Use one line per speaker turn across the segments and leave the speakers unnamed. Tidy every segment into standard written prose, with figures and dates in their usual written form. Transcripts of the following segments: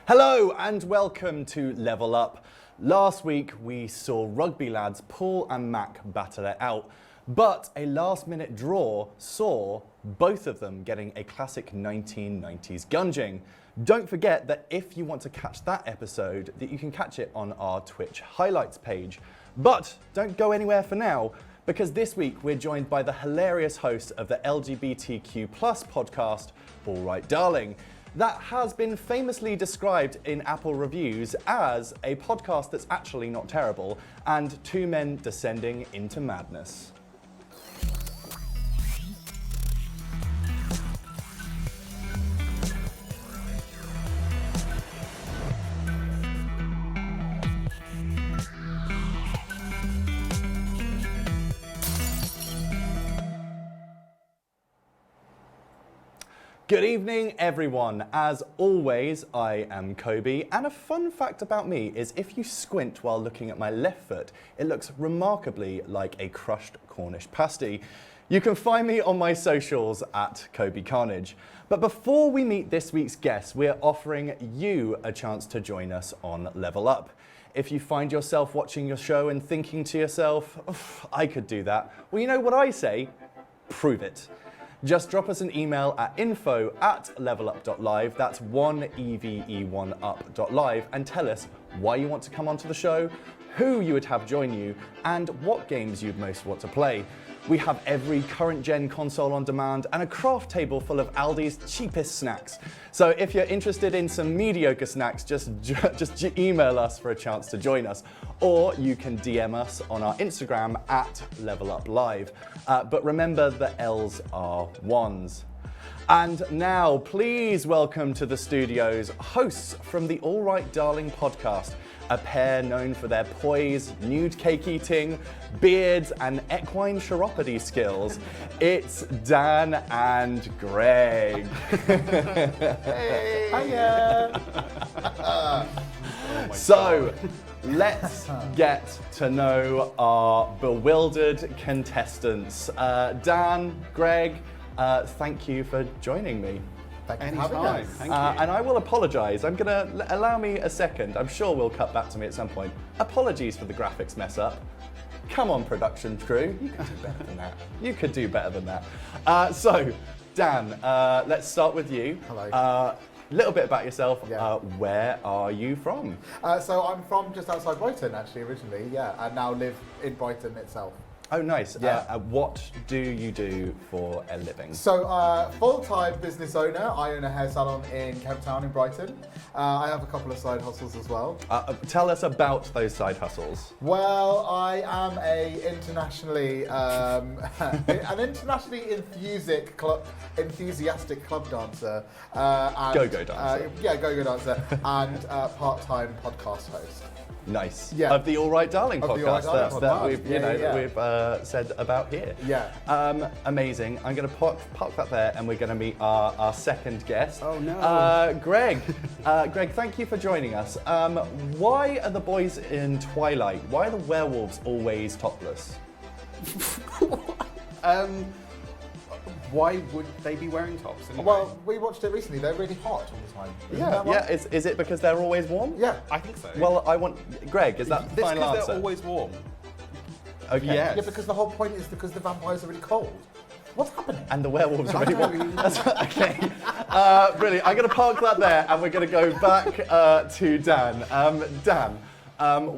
Hello and welcome to Level Up. Last week we saw rugby lads Paul and Mac battle it out, but a last-minute draw saw both of them getting a classic 1990s gunging. Don't forget that if you want to catch that episode, that you can catch it on our Twitch highlights page. But don't go anywhere for now, because this week we're joined by the hilarious host of the LGBTQ+ podcast, All Right Darling. That has been famously described in Apple reviews as a podcast that's actually not terrible, and two men descending into madness. Good evening, everyone. As always, I am Kobe, and a fun fact about me is if you squint while looking at my left foot, it looks remarkably like a crushed Cornish pasty. You can find me on my socials at Kobe Carnage. But before we meet this week's guest, we're offering you a chance to join us on Level Up. If you find yourself watching your show and thinking to yourself, I could do that, well, you know what I say? Prove it. Just drop us an email at info@levelup.live, that's 1EVE1UP.live, and tell us why you want to come onto the show, who you would have join you, and what games you'd most want to play. We have every current gen console on demand and a craft table full of Aldi's cheapest snacks. So if you're interested in some mediocre snacks, just email us for a chance to join us. Or you can DM us on our Instagram at LevelUpLive. But remember, the L's are ones. And now, please welcome to the studios hosts from the All Right Darling podcast, a pair known for their poise, nude cake eating, beards, and equine chiropody skills. It's Dan and Greg.
Hey! Hiya!
So, let's get to know our bewildered contestants. Dan, Greg, thank you for joining me.
Thank you for having us.
Thank you.
And I will apologise. I'm going to allow me a second. I'm sure we'll cut back to me at some point. Apologies for the graphics mess up. Come on, production crew. You could do better than that. You could do better than that. So, Dan, let's start with you.
Hello.
A little bit about yourself.
Yeah.
Where are you from?
So I'm from just outside Brighton, actually, originally, yeah, and now live in Brighton itself.
Oh, nice.
Yeah.
What do you do for a living?
So, full-time business owner. I own a hair salon in Kemp Town in Brighton. I have a couple of side hustles as well.
Tell us about those side hustles.
Well, I am an internationally enthusiastic club dancer. And,
Go-go dancer.
Go-go dancer, and part-time podcast host.
Nice.
Yeah.
Of the All Right Darling
Of the
podcast,
All Right Darling
that
podcast.
we've said about here.
Yeah.
Amazing. I'm going to park that there, and we're going to meet our second guest.
Oh, no.
Greg. Greg, thank you for joining us. Why are the boys in Twilight? Why are the werewolves always topless?
Why would they be wearing tops? Anyway?
Well, we watched it recently. They're really hot all the time. Isn't that right?
Yeah. Is it because they're always warm?
Yeah.
I think so.
Well, Greg, is that the
this
final
because
answer?
they're always warm.
Okay.
Yes.
Yeah, because the whole point is because the vampires are really cold. What's happening?
And the werewolves are really warm. That's okay. Brilliant. I'm going to park that there, and we're going to go back to Dan. Dan,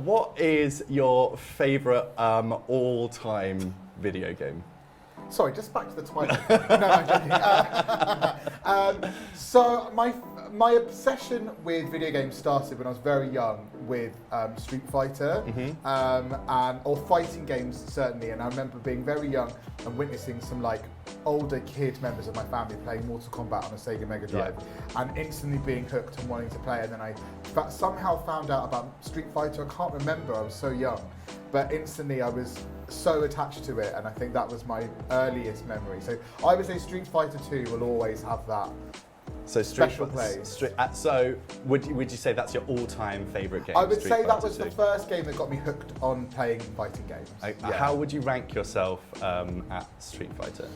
what is your favourite all-time video game?
Sorry, just back to the Twilight. No, I'm joking. So my obsession with video games started when I was very young with Street Fighter or fighting games certainly. And I remember being very young and witnessing some like older kid members of my family playing Mortal Kombat on a Sega Mega Drive and instantly being hooked and wanting to play. And then I somehow found out about Street Fighter. I can't remember. I was so young, but instantly I was so attached to it, and I think that was my earliest memory. So I would say Street Fighter 2 will always have that
So
special place.
So would you say that's your all-time favourite game?
I would
Street
say that
Fighter
was the
2?
first game that got me hooked on playing fighting games.
How would you rank yourself at Street Fighter?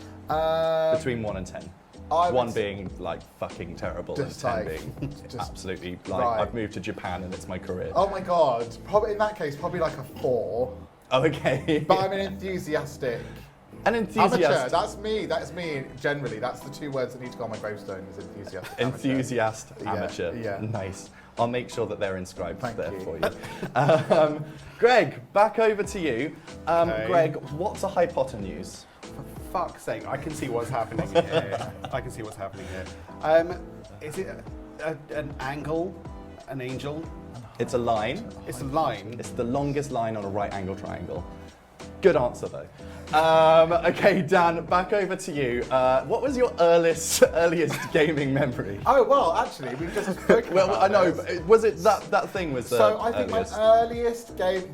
Between 1 and 10. One being like fucking terrible and
Just
10
like-
being
just-
absolutely like
right.
I've moved to Japan and it's my career.
Oh my god, probably in that case, probably like a 4.
Oh, okay.
But I'm an enthusiastic.
An
Amateur,
enthusiast.
that's me generally. That's the 2 words that need to go on my gravestone is enthusiast. amateur.
Enthusiast,
Yeah,
amateur.
yeah.
Nice. I'll make sure that they're inscribed
Thank
there
you.
for you. Greg, back over to you.
Okay.
Greg, what's a hypotenuse?
For fuck's sake, I can see what's happening here. I can see what's happening here. Is it an angle? An angel?
It's a line.
It's a line.
It's the longest line on a right angle triangle. Good answer though. Okay, Dan, back over to you. What was your earliest gaming memory?
Oh well, actually, we've just spoken
Well,
about
I know,
this.
but was it that thing was the
So I think
earliest?
my earliest game,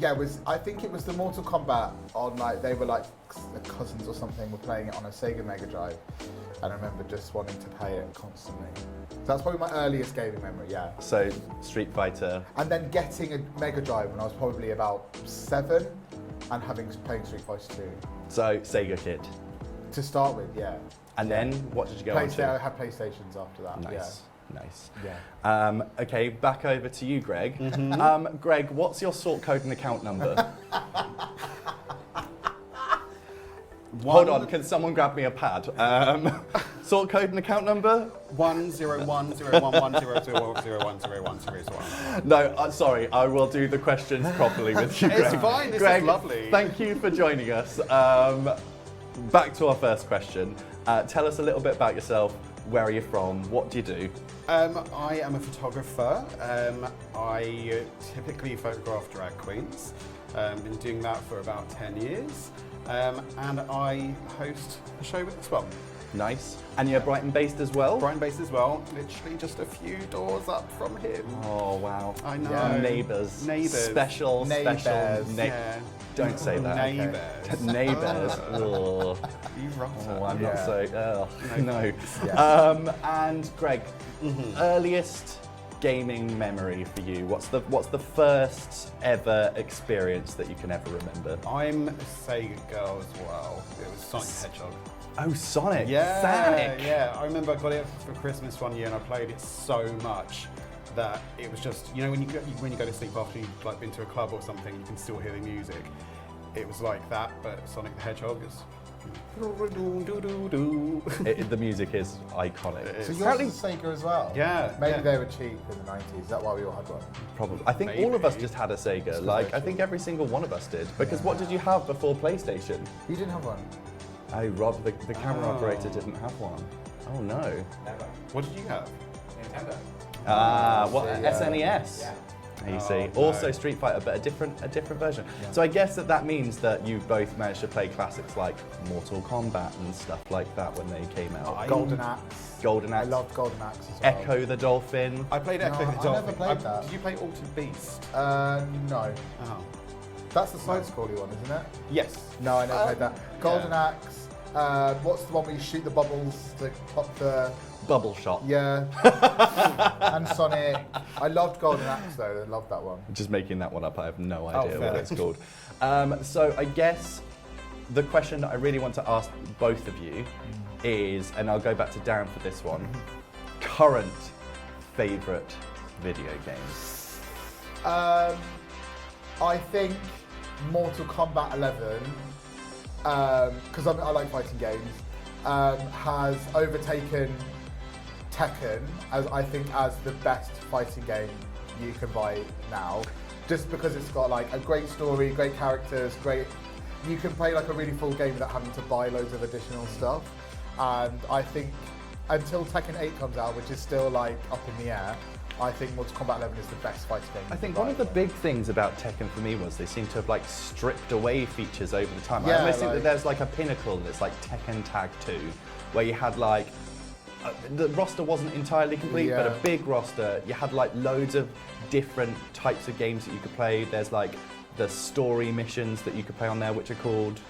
I think it was the Mortal Kombat on like they were like cousins or something were playing it on a Sega Mega Drive, and I remember just wanting to play it constantly. So that's probably my earliest gaming memory, yeah.
So Street Fighter.
And then getting a Mega Drive when I was probably about 7, and playing Street Fighter 2
So Sega Kid.
to start with, yeah.
And then what did you go on
I
to?
had PlayStations after that.
Nice. Nice.
Yeah.
Okay, back over to you, Greg.
Mm-hmm.
Greg, what's your sort code and account number? Hold on, can someone grab me a pad? Sort code and account number?
101010010010101.
No, sorry, I will do the questions properly with you, Greg.
It's fine, this
Greg,
is lovely.
Thank you for joining us. Back to our first question. Tell us a little bit about yourself. Where are you from? What do you do?
I am a photographer. I typically photograph drag queens. Been doing that for about 10 years. And I host a show as well.
Nice. And you're Brighton based as well?
Brighton based as well, literally just a few doors up from him.
Oh, wow.
I know.
Yeah.
Neighbours.
Neighbours.
Special.
Neighbours.
Yeah.
Don't say that.
Neighbours.
Neighbours. Oh,
You rotter.
I'm not
Yeah.
so. No.
Yeah.
And Greg, earliest gaming memory for you? What's the first ever experience that you can ever remember?
I'm a Sega girl as well. It was Sonic the Hedgehog.
Oh, Sonic.
Yeah,
Sonic.
yeah. I remember I got it for Christmas one year and I played it so much that it was just, you know, when you go to sleep after you've like been to a club or something, you can still hear the music. It was like that, but Sonic the Hedgehog is.
The music is iconic.
It is.
So yours
Apparently-
is Sega as well?
Yeah,
Maybe
yeah.
they were cheap in the 90s. Is that why we all had one?
Probably. I think all of us
Maybe.
just had a Sega.
'cause
Like,
they're
I think every single one of us did. Because what did you have before PlayStation?
You didn't have one?
Oh, Rob, the camera
Oh.
operator didn't have one. Oh, no.
Never.
What did you have?
Nintendo.
What?
see, yeah.
SNES?
Yeah.
You
Oh,
see.
no.
Also Street Fighter, but a different version. So I guess that means that you both managed to play classics like Mortal Kombat and stuff like that when they came out.
Golden Axe.
Golden
I
Axe.
loved Golden Axe as well.
Echo the Dolphin.
I played
No,
Echo the
I never
Dolphin.
played that.
Did you play Altered Beast?
No.
Oh.
That's the side-scrolly one, isn't it?
Yes.
No, I never played that. Golden
yeah.
Axe. What's the one where you shoot the bubbles to pop the...
Bubble Shot.
Yeah. And Sonic. I loved Golden Axe though. I loved that one.
Just making that one up. I have no idea
fair.
what it's called. So I guess the question that I really want to ask both of you is, and I'll go back to Dan for this one, current favourite video games.
I think Mortal Kombat 11, because I like fighting games, has overtaken Tekken as the best fighting game you can buy now. Just because it's got like a great story, great characters, you can play like a really full game without having to buy loads of additional stuff. And I think until Tekken 8 comes out, which is still like up in the air, I think Mortal Kombat 11 is the best fighting game.
I
you
think
can
one
buy.
of the big things about Tekken for me was they seem to have like stripped away features over the time. I
Yeah,
almost think that
like-
there's like a pinnacle that's like Tekken Tag 2, where you had like, the roster wasn't entirely complete, but a
Yeah.
big roster. You had like loads of different types of games that you could play. There's like the story missions that you could play on there, which are called,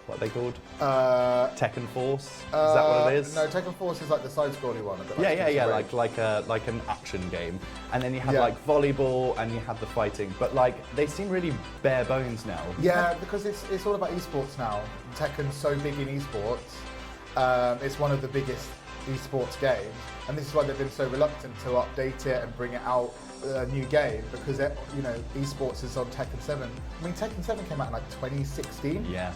what are they called? Tekken Force? Is that what it is?
No, Tekken Force is like the side-scrolly one. a bit
Yeah,
Streets of
like
Rage.
like an action game, and then you had
Yeah.
like volleyball, and you had the fighting, but like they seem really bare bones now.
Yeah, because it's all about esports now. Tekken's so big in esports. It's one of the biggest esports games, and this is why they've been so reluctant to update it and bring it out a new game, because esports is on Tekken 7. I mean, Tekken 7 came out in like 2016.
Yeah.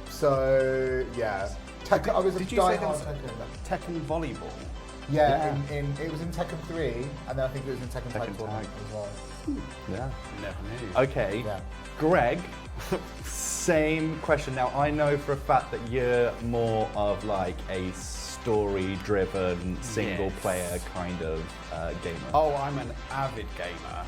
So yeah, Tekken. I was
Did
a
you say there
diehard
was
Tekken.
Tekken volleyball?
Yeah, it was in Tekken 3, and then I think it was in Tekken Tag
Tekken
Tournament
Tag.
as well.
Yeah.
Never knew.
Okay.
Yeah.
Greg, same question. Now, I know for a fact that you're more of like a story-driven, single-player kind of gamer.
Oh, I'm an avid gamer.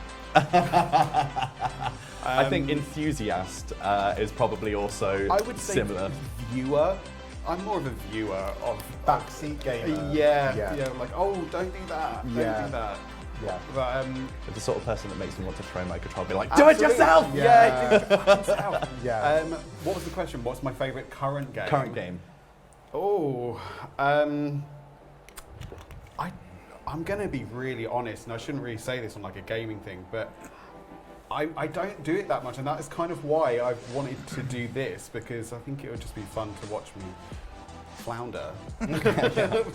I think enthusiast is probably also
I would say
similar.
viewer. I'm more of a viewer of
Backseat gamer.
Yeah. Like, oh, don't do that. Don't
Yeah.
do that.
Yeah.
But
You're the sort of person that makes me want to throw my control, be like, do it
absolutely.
yourself!
Yeah, do it fucking yourself.
Yeah.
What was the question? What's my favourite current game?
Current game.
Oh, I'm going to be really honest, and I shouldn't really say this on like a gaming thing, but I don't do it that much, and that is kind of why I've wanted to do this, because I think it would just be fun to watch me flounder.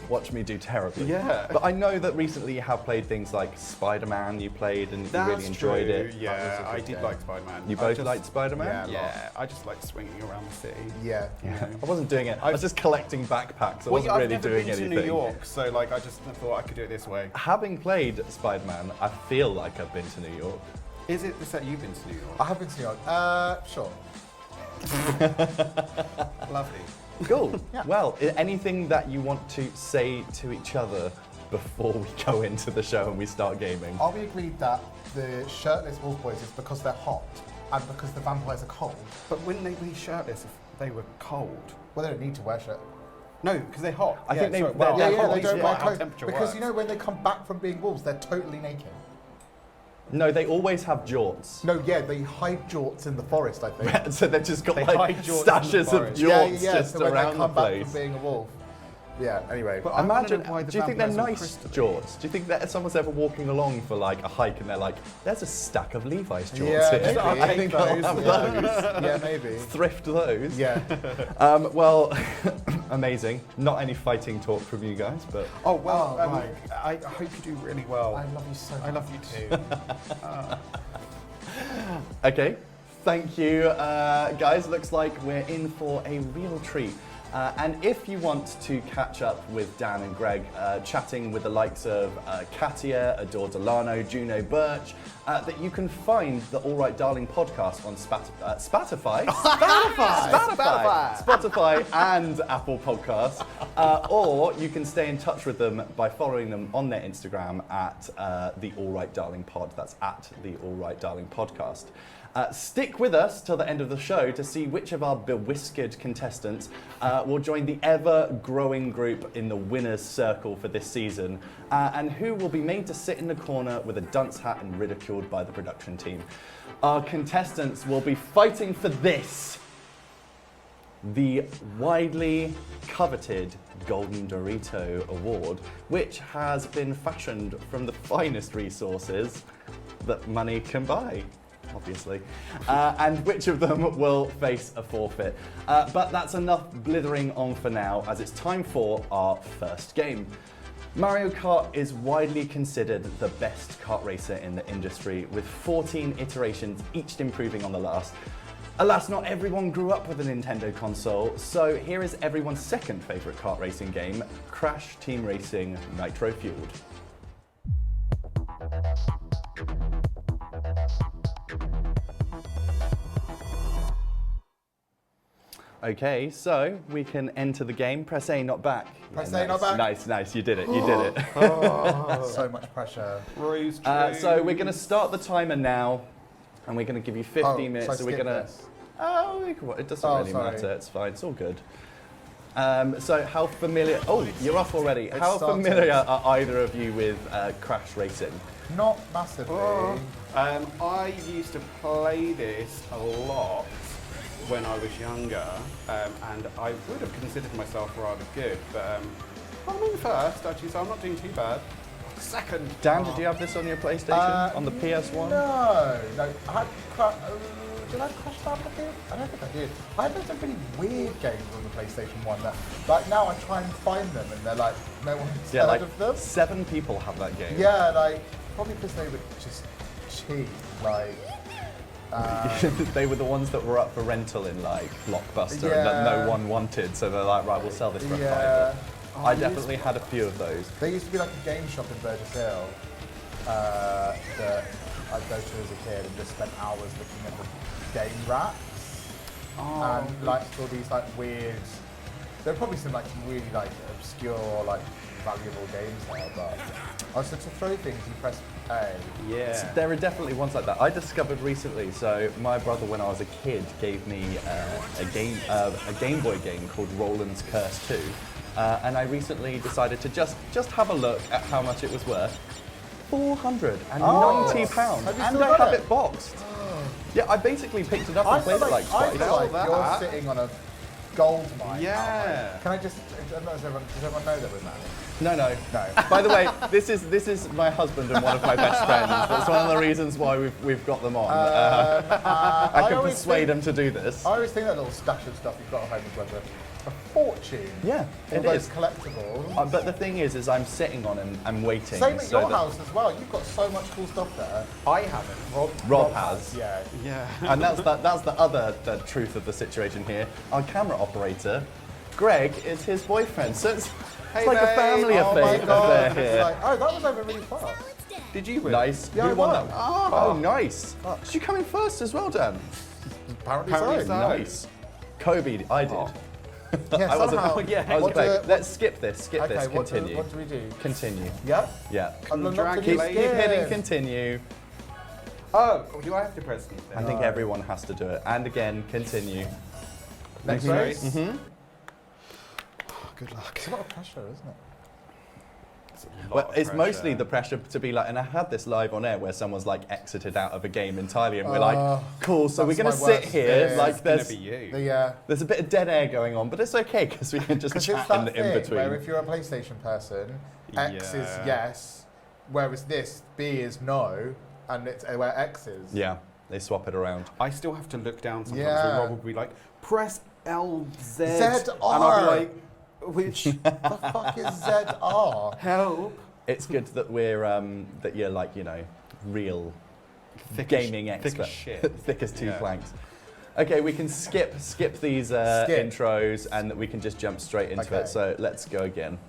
Watch me do terribly.
Yeah.
But I know that recently you have played things like Spider-Man you played and you really enjoyed
true.
it.
Yeah, I
good
did
game.
like Spider-Man.
You both liked Spider-Man?
Yeah, I just like swinging around the city.
Yeah.
Yeah. I wasn't doing it. I was just collecting backpacks. I wasn't
I've
really
never
doing
been
anything.
to New York, so like I just thought I could do it this way.
Having played Spider-Man, I feel like I've been to New York.
Is it the set you've been to New York?
I have been to New York. Sure.
Lovely.
Cool.
Yeah.
Well, anything that you want to say to each other before we go into the show and we start gaming?
Are we agreed that the shirtless wolf boys is because they're hot and because the vampires are cold?
But wouldn't they be shirtless if they were cold?
Well, they don't need to wear shirt.
No, because they're hot.
I think
sorry,
they
well,
they're
Yeah,
hot.
they don't
yeah,
wear
how
clothes.
temperature
Because
works.
you know when they come back from being wolves, they're totally naked.
No, they always have jorts.
No, yeah, they hide jorts in the forest, I think.
So they've just got
They
like
hide jorts in the
stashes of
forest.
jorts
yeah.
just
So when they
around the
come back
place.
from being a wolf. Yeah. Anyway.
But I
Imagine,
wanna know why the
do you think they're
vampires are
nice
crystalline.
jorts? Do you think that someone's ever walking along for like a hike and they're like, there's a stack of Levi's jorts
Yeah,
here.
maybe.
I think I'll have those.
yeah, maybe.
Thrift those.
Yeah.
Well, amazing. Not any fighting talk from you guys, but
Oh, well,
Oh, right.
I hope you do really well.
I love you so much.
I love you too.
okay. Thank you, guys. Looks like we're in for a real treat. And if you want to catch up with Dan and Greg, chatting with the likes of Katia, Adore Delano, Juno Birch, that you can find the All Right Darling podcast on Spotify, Spotify and Apple Podcasts. Or you can stay in touch with them by following them on their Instagram at the All Right Darling Pod. That's at the All Right Darling Podcast. Stick with us till the end of the show to see which of our bewhiskered contestants will join the ever-growing group in the winner's circle for this season, and who will be made to sit in the corner with a dunce hat and ridiculed by the production team. Our contestants will be fighting for this, the widely coveted Golden Dorito Award, which has been fashioned from the finest resources that money can buy. Obviously, and which of them will face a forfeit. But that's enough blithering on for now, as it's time for our first game. Mario Kart is widely considered the best kart racer in the industry, with 14 iterations, each improving on the last. Alas, not everyone grew up with a Nintendo console, so here is everyone's second favourite kart racing game, Crash Team Racing Nitro Fueled. Okay, so we can enter the game. Press A, not back.
Press
Yeah,
A, not
nice,
back.
Nice, nice, you did it, you did it.
So much pressure.
Rose
So we're going to start the timer now, and we're going to give you 15 minutes. So we're going to. Oh, it doesn't really
sorry.
matter. It's fine. It's all good. So how familiar? Oh, you're off already. How
started.
familiar are either of you with Crash Racing?
Not massively.
I used to play this a lot when I was younger, and I would have considered myself rather good, but I'm in first actually, so I'm not doing too bad. Second.
Dan, did you have this on your PlayStation? On the PS1?
No. I had did I crash Battlefield? I don't think I did. I had some really weird games on the PlayStation 1 that, like now I try and find them and they're like, no one's heard of them.
7 people have that game.
Yeah, like, probably because they were just cheap, like...
They were the ones that were up for rental in like Blockbuster and that no one wanted, so they're like, right, we'll sell this for a fiver. I definitely had a few of those.
There used to be like a game shop in Burgess Hill that I'd go to as a kid and just spend hours looking at the game racks. And like all these like weird, there are probably some like really like obscure like valuable games there, but also to throw things you press A.
Yeah. So there are definitely ones like that. I discovered recently, so my brother when I was a kid gave me a Game Boy game called Roland's Curse 2. And I recently decided to just have a look at how much it was worth. £490. And I have it boxed. Yeah, I basically picked it up and played it like twice.
I feel like you're sitting on a gold mine.
Yeah.
Can I just, does everyone know that we're married?
No. By the way, this is my husband and one of my best friends. That's one of the reasons why we've got them on. I can persuade them to do this.
I always think that little stash of stuff you've got at home is worth a fortune.
Yeah,
all those collectibles.
But the thing is I'm sitting on them and waiting.
Same at your house as well. You've got so much cool stuff there.
I haven't.
Rob has.
Yeah.
And that's the other truth of the situation here. Our camera operator, Greg, is his boyfriend. So it's like a family affair here.
Like, oh, that was over really fast.
Did you win?
Nice.
Yeah,
Who won
I
that?
won.
Oh, nice. Did you come in first as well, Dan?
Apparently so.
Nice. Kobe, I did.
Yeah,
I wasn't.
somehow.
I was playing. Let's skip this.
Okay,
Continue.
what do we do?
Continue.
Yeah?
Yeah.
Congratulations.
Keep hitting continue.
Oh, do I have to press these then?
I think everyone has to do it. And again, continue.
Next race?
Mm-hmm.
Good luck.
It's a lot of pressure, isn't it?
Well, it's mostly the pressure to be like, and I had this live on air where someone's like exited out of a game entirely, and we're like, cool, so we're going to sit here, like there's a bit of dead air going on, but it's okay because we can just chat in between.
Where if you're a PlayStation person, X is yes, whereas this B is no, and it's where X is.
Yeah, they swap it around.
I still have to look down sometimes. Yeah. Rob will be like, press LZ,
ZR.
and I'll be like, which
the fuck is ZR?
Help.
It's good that we're that you're like, you know, real gaming expert.
Thick as shit.
Thick as two planks. Okay, we can skip these intros and we can just jump straight into it. So let's go again.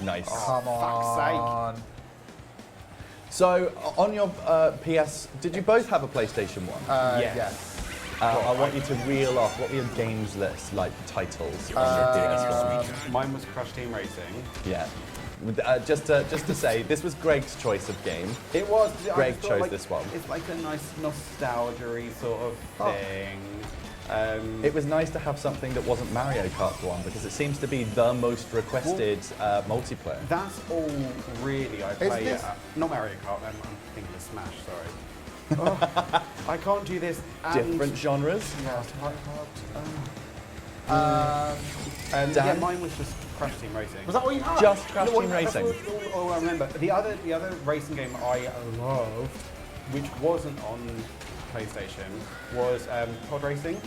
Nice.
Come on.
Fuck's sake.
So on your PS, did you both have a PlayStation 1?
Yes.
I want you to reel off, what were your games list, like titles on your PS1?
Mine was Crush Team Racing.
Yeah. Just to say, this was Greg's choice of game.
It was.
Greg chose this one.
It's like a nice nostalgia-y sort of thing.
It was nice to have something that wasn't Mario Kart 1 because it seems to be the most requested multiplayer.
That's all really I play. Not Mario Kart, I'm thinking of Smash, sorry. Oh, I can't do this.
Different genres?
Yeah,
yeah, mine was just Crash Team Racing.
Was that all you had?
Just Crash Team Racing?
That's all I remember. The other racing game I loved, which wasn't on PlayStation, was Pod Racing.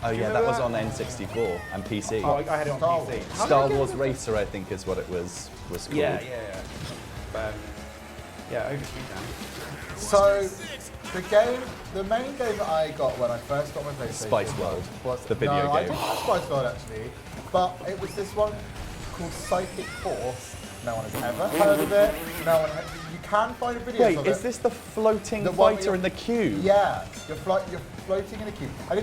Oh yeah, that was on N64 and PC.
Oh, I had it on PC.
Star Wars Racer, I think, is what it was called.
Yeah. Yeah, over to you, Dan.
So, the main game that I got when I first got my PlayStation
Spice World,
was
the video game.
I didn't have Spice World actually, but it was this one called Psychic Force. No one has ever heard of it. You can find videos of it.
Wait, is this the floating fighter in the cube?
Yeah, you're floating in a cube. And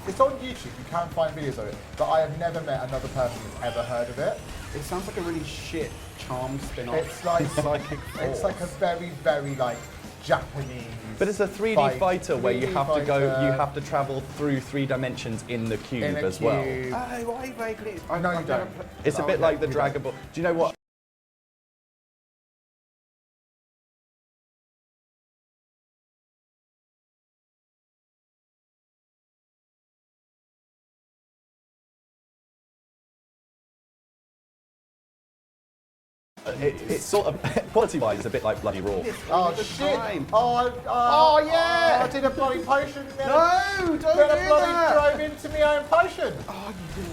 it's on YouTube, you can find videos of it, but I have never met another person who's ever heard of it.
It sounds like a really shit Charmed spin-off.
It's like
Psychic Force.
It's like a very, very like Japanese.
But it's a 3D fighter where you have to go, you have to travel through 3 dimensions in the cube as well.
Oh, I vaguely.
No, you don't.
It's a bit like the Dragon Ball. Do you know what? It's sort of, quality-wise, it's a bit like Bloody Raw.
Oh
the
shit!
time.
Oh
yeah.
I did a bloody potion.
No, don't
Then
do
I bloody
that.
drove into my own potion.
Oh, you did.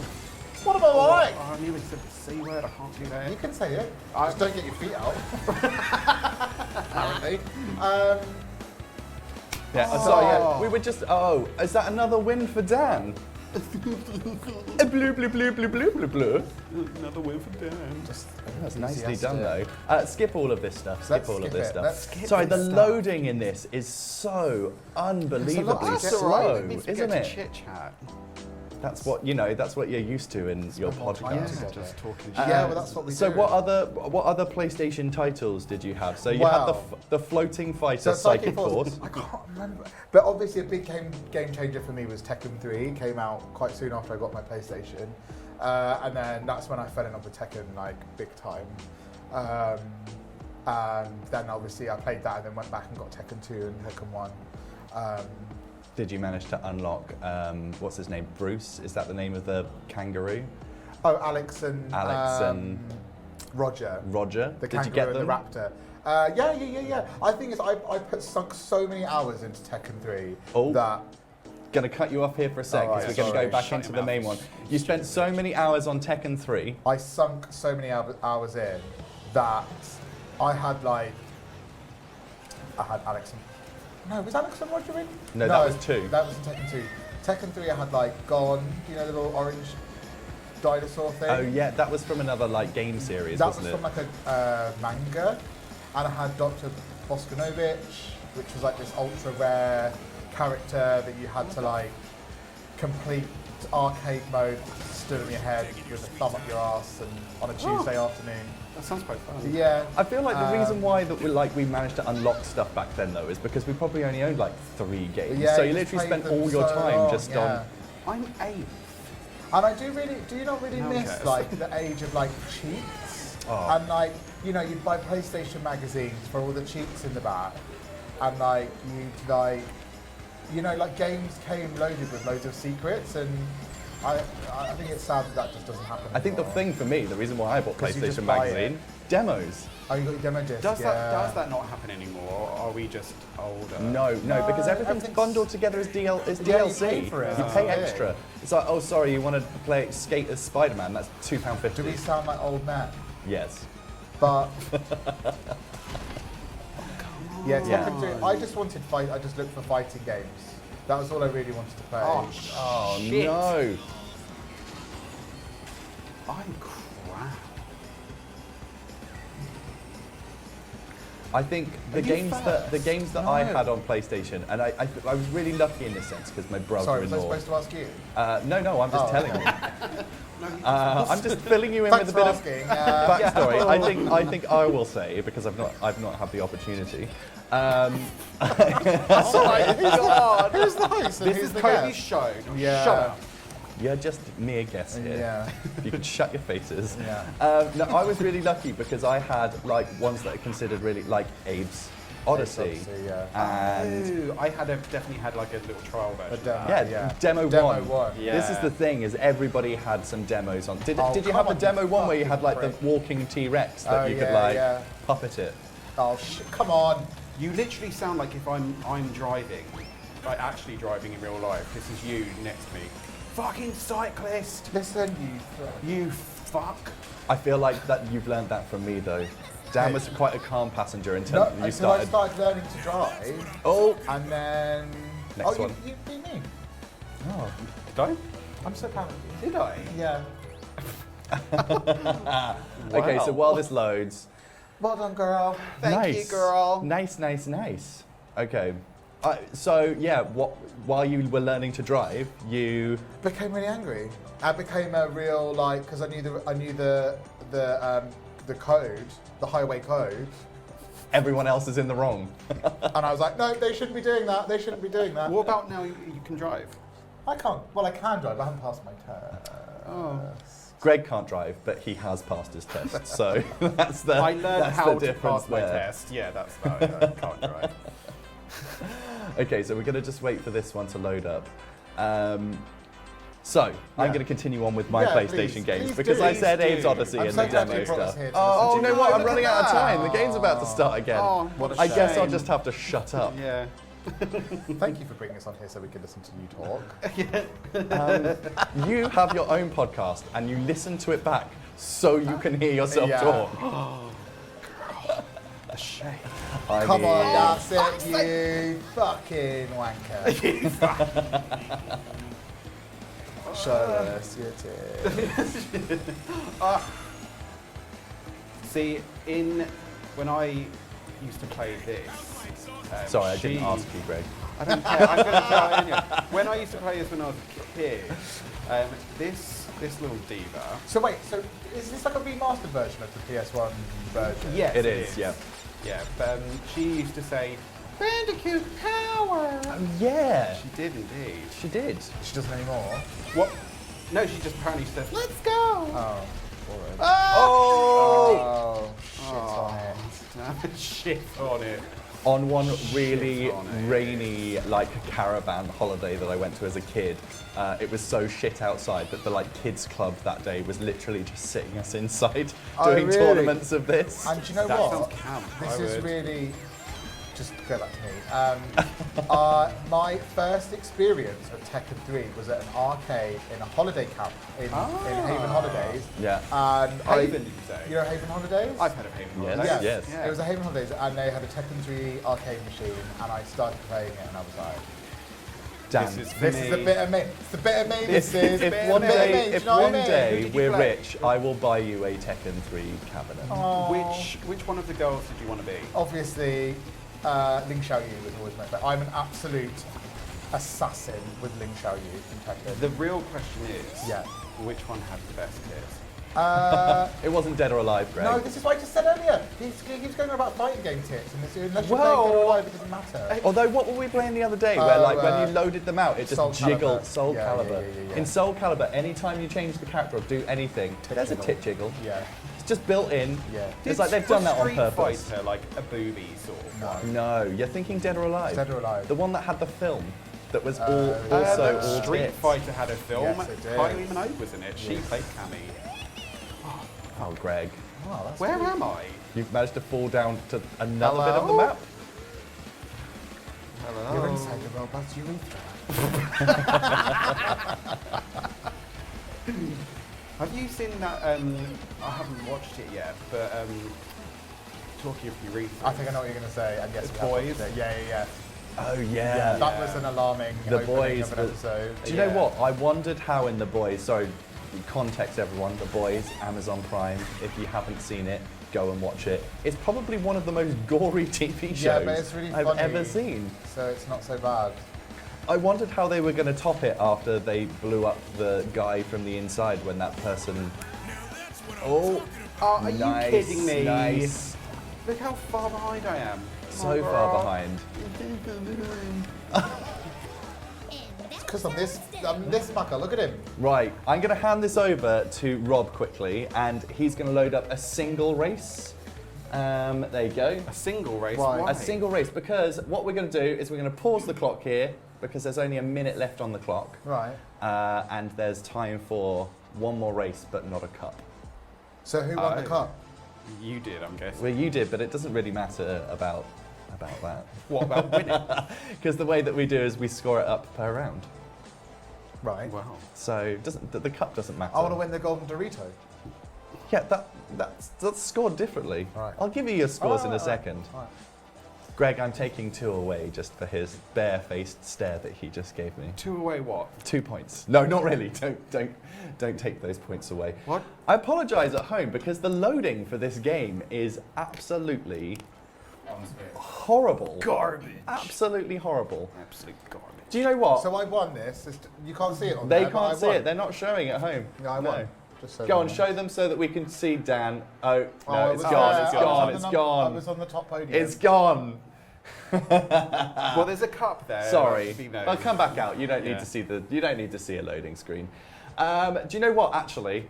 What am I like?
Oh, I nearly said the C word. I can't do that.
You can say it. Just don't get your feet out. Apparently.
Yeah, so yeah, we were just, is that another win for Dan? Blue, blue, blue, blue, blue, blue, blue.
Another win for Dan.
That's nicely done though. Skip all of this stuff, skip
Let's
all of
skip
this
it.
stuff.
Let's skip
Sorry, the
this stuff.
loading in this is so unbelievably
That's
slow,
all right.
isn't it?
Chit chat.
That's what, that's what you're used to in your
more time
podcast.
together.
Just talking.
Yeah, well, that's what we
So
do.
what other PlayStation titles did you have? So you had
Wow.
the Floating Fighter
So
Psychic Force.
I can't remember. But obviously a big game changer for me was Tekken 3. Came out quite soon after I got my PlayStation. And then that's when I fell in love with Tekken like big time. And then obviously I played that and then went back and got Tekken 2 and Tekken 1.
Did you manage to unlock, what's his name, Bruce? Is that the name of the kangaroo?
Oh, Alex and Roger.
Roger?
The
Did you
kangaroo
get
and
them?
the raptor. Yeah. I think it's I sunk so many hours into Tekken 3 that
Going to cut you off here for a sec because
Alright,
we're going to
sorry.
go back
Shut
into
your
the
mouth.
main one. You spent so many hours on Tekken 3.
I sunk so many hours in that I had Alex and... No, was Alex and Roger in?
No, that was 2.
That was in Tekken 2. Tekken 3 I had Gon, the little orange dinosaur thing.
Oh yeah, that was from another game series,
That was
wasn't
from
it?
a manga. And I had Dr. Boskanovich, which was this ultra rare character that you had to complete arcade mode, stood on your head with a thumb up your ass and on a Tuesday afternoon.
That sounds quite fun.
Yeah.
I feel like the reason why that we managed to unlock stuff back then though is because we probably only owned 3 games.
Yeah,
so you
you
literally
played
spent
them
all your
so
time
long,
just
yeah.
I'm 8.
And I do you not really
No one
miss
cares.
the age of cheats?
Oh.
And you'd buy PlayStation magazines for all the cheats in the back. And games came loaded with loads of secrets and I think it's sad that just doesn't happen
I think the
anymore.
thing for me, the reason why I bought
'Cause you just
PlayStation
buy
Magazine, demos.
Oh, you got your demo disc,
Does
yeah.
that not happen anymore, or are we just older?
No, because everything's
everything's-
bundled together as
Yeah, you
DLC.
pay for it.
You
That's
pay
the thing.
extra. It's like, oh, sorry, you want to play skate as Spider-Man? That's £2.50.
Do we sound like old men?
Yes.
But yeah,
Yeah.
Tekken 2, I just wanted fight. I just looked for fighting games. That was all I really wanted to play.
Oh
Shit.
no.
I'm crap.
I think the
Are you
games that
No.
I had on PlayStation, and I was really lucky in this sense because my
Sorry, was I
brother-in-law.
supposed to ask you?
No, I'm just
Oh,
telling
okay.
you. I'm just filling you in
Thanks
with
for
a bit
asking.
of backstory. I think I will say because I've not had the opportunity.
That's all right. Who's the host? And
This
who's
is
the
Cody's
guest?
show.
Yeah.
Shut up.
You're just mere guess here.
Yeah.
You can shut your faces.
Yeah.
No, I was really lucky because I had ones that are considered really Abe's Odyssey.
Odyssey, yeah.
And
I definitely had a little trial version.
A demo.
of that.
yeah,
Yeah.
demo
Demo
1.
one.
Yeah.
This is the thing, is everybody had some demos on. Did
Oh,
you
come
have the
on,
demo
you
1 where you had
fucking
the
prick.
walking T-Rex that
Oh,
you could
yeah.
puppet it?
Oh, come on.
You literally sound like if I'm driving, actually driving in real life. This is you next to me. Fucking cyclist!
Listen,
You fuck!
I feel like that you've learned that from me though. Dan was quite a calm passenger until
No,
you
until I
started.
started learning to drive,
Oh,
and then...
Next
oh,
one.
You beat me.
oh.
Did I?
I'm so proud of you.
Did I?
Yeah.
Okay, so
Wow.
while this loads,
Well done, girl.
Thank you, girl.
Nice. Okay. So yeah, while you were learning to drive, you
Became really angry. I became a real because I knew the code, the highway code,
everyone else is in the wrong.
and I was like, no, they shouldn't be doing that. They shouldn't be doing that.
What about now you can drive?
I can't. Well, I can drive. I haven't passed my test.
Oh.
Greg can't drive, but he has passed his test, so that's the
I learned
that's
how
the
to
difference
pass my
there.
test. Yeah, that's that. I can't drive.
Okay, so we're gonna just wait for this one to load up. So, I'm
Yeah.
going to continue on with my
Yeah,
PlayStation
please,
games
please
because
do.
I said
Please
Abe's
do.
Odyssey
I'm
in
so
the
glad
demo
you brought us
stuff.
here to
Oh,
listen
do you
to
know what?
you.
I'm running out of
Look at
time. The game's about to
that.
start again.
Oh, what a
I guess I'll
shame.
just have to shut up.
Yeah.
Thank you for bringing us on here so we can listen to you talk.
You have your own podcast and you listen to it back so you can hear yourself
Yeah.
talk.
A shame.
I
Come
mean,
on, that's it, you fucking wanker. Show us your tits.
See, when I used to play this.
Sorry, I didn't
she-
ask you, Greg.
I don't care. I'm going to tell you anyway. When I used to play this when I was a kid, this little diva.
So wait, so is this like a remastered version of the PS1 version?
Yes,
It is, yeah.
Yeah, but she used to say, "Bandicoot power."
Yeah,
She did indeed.
she did.
She doesn't anymore.
What? No, she just apparently said, "Let's go."
Oh. Boring.
Oh!
Oh, shit on it.
Shit on it.
On one really
Shit on it.
rainy, like, caravan holiday that I went to as a kid, it was so shit outside that the kids club that day was literally just sitting us inside
Oh,
doing
really?
tournaments of this.
And do you know
That
what?
sounds camp.
This
I
is
would.
really. Just go back to me. My first experience of Tekken 3 was at an arcade in a holiday camp in Haven Holidays.
Yeah.
And
Haven, did you say?
You know Haven Holidays?
I've heard of Haven.
Yes,
Holidays.
yes.
Yeah.
It was a Haven Holidays, and they had a Tekken 3 arcade machine, and I started playing it, and I was like,
Dan,
This is
"This is a bit of me. It's a bit of me. This is
if
a
one
bit of me."
day,
Do you
if
know what I
one
mean?
day
did you
we're
play?
rich, I will buy you a Tekken 3 cabinet.
Oh.
Which one of the girls did you want to be?
Obviously, Ling Xiaoyu was always my favourite. I'm an absolute assassin with Ling Xiaoyu in Tekken.
The real question is,
Yeah.
which one had the best tits?
It wasn't Dead or Alive, Greg.
No, this is what I just said earlier. He's going on about fighting game tips, and unless you're
Well-
playing Dead or Alive, it doesn't matter.
Although, what were we playing the other day? Where, when you loaded them out, it just
Soul
jiggled.
Calibur.
Soul
Yeah,
Calibur.
yeah.
In Soul Calibur, anytime you change the character or do anything, there's
jiggle.
a tit jiggle.
Yeah.
It's just built in.
Yeah.
It's like they've done that on
Street
purpose.
Fighter, like a booby sort of
No.
one.
No, you're thinking Dead or Alive.
Dead or Alive.
The one that had the film that was
Oh,
also
yeah.
all
Street
tits.
Fighter had a film.
Yes, it did.
Kylie Minogue was in it. She
Yes.
played Cammy.
Oh, Greg,
Wow, that's
Where
really-
am I?
you've managed to fall down to another bit of the
Hello?
map.
You're
Hello.
inside the robot's urethra.
Have you seen that? I haven't watched it yet, but talking of urethra.
I think I know what you're going to say. And yes,
The
we have
Boys?
watched it. Yeah.
Oh
Yeah, that was an alarming
The
opening
Boys
of an
was-
episode.
Do you know
Yeah.
what? I wondered how in The Boys, sorry, context everyone, The Boys, Amazon Prime, if you haven't seen it, go and watch it. It's probably one of the most gory TV shows
Yeah, but it's really
I've
funny.
ever seen.
So it's not so bad.
I wondered how they were going to top it after they blew up the guy from the inside when that person... Oh,
Are
nice,
you kidding me?
Nice.
Look how far behind I am.
So far behind.
It's because I'm this fucker. Look at him.
Right, I'm going to hand this over to Rob quickly, and he's going to load up a single race. There you go.
A single race?
Why?
Why?
A single race, because what we're going to do is we're going to pause the clock here, because there's only a minute left on the clock,
Right.
and there's time for one more race, but not a cup.
So who won the
Oh.
cup?
You did, I'm guessing.
Well, you did, but it doesn't really matter about that.
What about winning?
Because the way that we do is we score it up per round.
Right.
Wow.
So it doesn't the cup doesn't matter.
I want to win the Golden Dorito.
Yeah, that's scored differently.
Right.
I'll give you your scores in a
Alright,
second.
alright.
Greg, I'm taking 2 away just for his barefaced stare that he just gave me.
2 away what?
2 points. No, not really. Don't take those points away.
What?
I apologise at home because the loading for this game is absolutely horrible.
Garbage.
Absolutely horrible.
Absolute garbage.
Do you know what?
So I won this. You can't see it on
They
there, but I
can't see
won.
it. They're not showing at home.
Yeah, I
No.
won. Just so
Go
they
on,
know.
show them so that we can see Dan. Oh,
Oh,
no,
I
it's
was
gone,
there.
it's
I was
gone,
on
it's
the
gone.
I was on the top podium.
It's gone.
Well, there's a cup there.
Sorry.
You know.
Well, come back out. You don't need
Yeah.
to see You don't need to see a loading screen. Do you know what? Actually,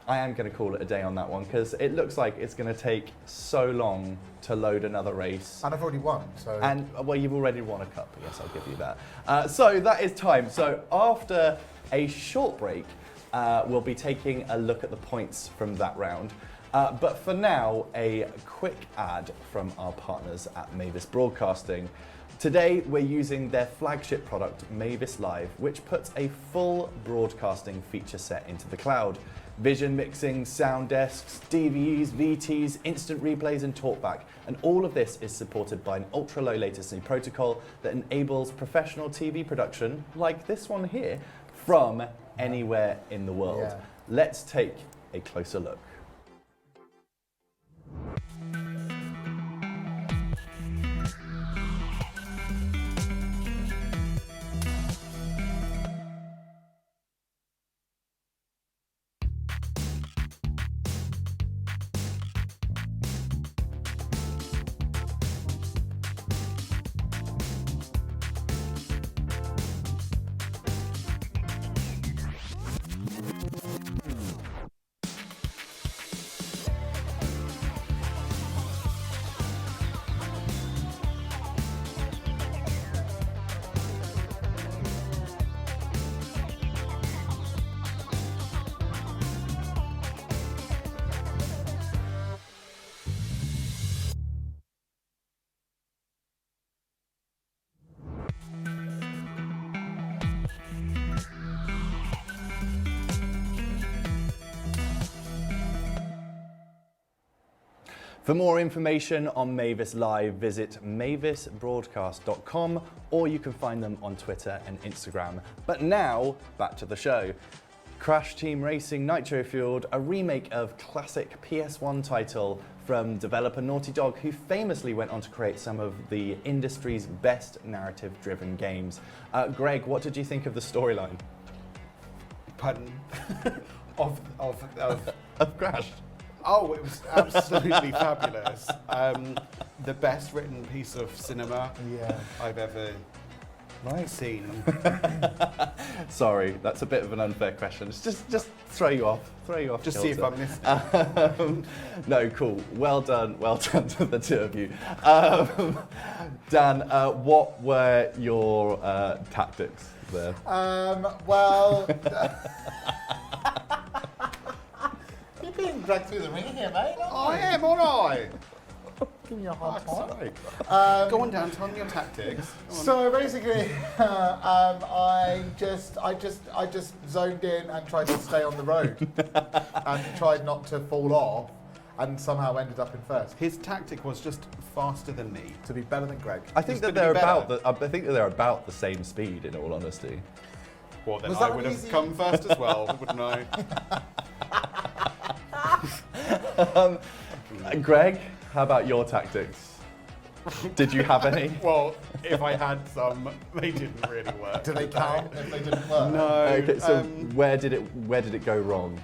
I am going to call it a day on that one because it looks like it's going to take so long to load another race.
And I've already won, so.
And well, you've already won a cup. Yes, I'll give you that. So that is time. So after a short break, we'll be taking a look at the points from that round. But for now, a quick ad from our partners at Mavis Broadcasting. Today, we're using their flagship product, Mavis Live, which puts a full broadcasting feature set into the cloud. Vision mixing, sound desks, DVEs, VTs, instant replays and talkback. And all of this is supported by an ultra-low latency protocol that enables professional TV production, like this one here, from anywhere in the world.
Yeah.
Let's take a closer look. For more information on Mavis Live, visit mavisbroadcast.com, or you can find them on Twitter and Instagram. But now, back to the show. Crash Team Racing Nitro Fueled, a remake of classic PS1 title from developer Naughty Dog, who famously went on to create some of the industry's best narrative-driven games. Greg, what did you think of the storyline?
Pardon? of
Crash?
Oh, it was absolutely fabulous. The best written piece of cinema I've ever seen.
Sorry, that's a bit of an unfair question. It's just throw you off.
Just see if I'm listening.
No, cool. Well done to the two of you. Dan, what were your tactics there?
Well, you're being dragged through the ring here, mate.
I am, all right.
Give me a hard time.
Go on, Dan, tell me your tactics.
So basically, I just zoned in and tried to stay on the road and tried not to fall off, and somehow ended up in first.
His tactic was just faster than me.
To be better than Greg.
I think that they're about the same speed, in all honesty.
Well, then
Was
I
that
would
an
have
easy-
come first as well, wouldn't I?
Greg, how about your tactics? Did you have any?
Well, if I had some, they didn't really work.
Do they count if they didn't work?
No.
Okay, so where did it go wrong?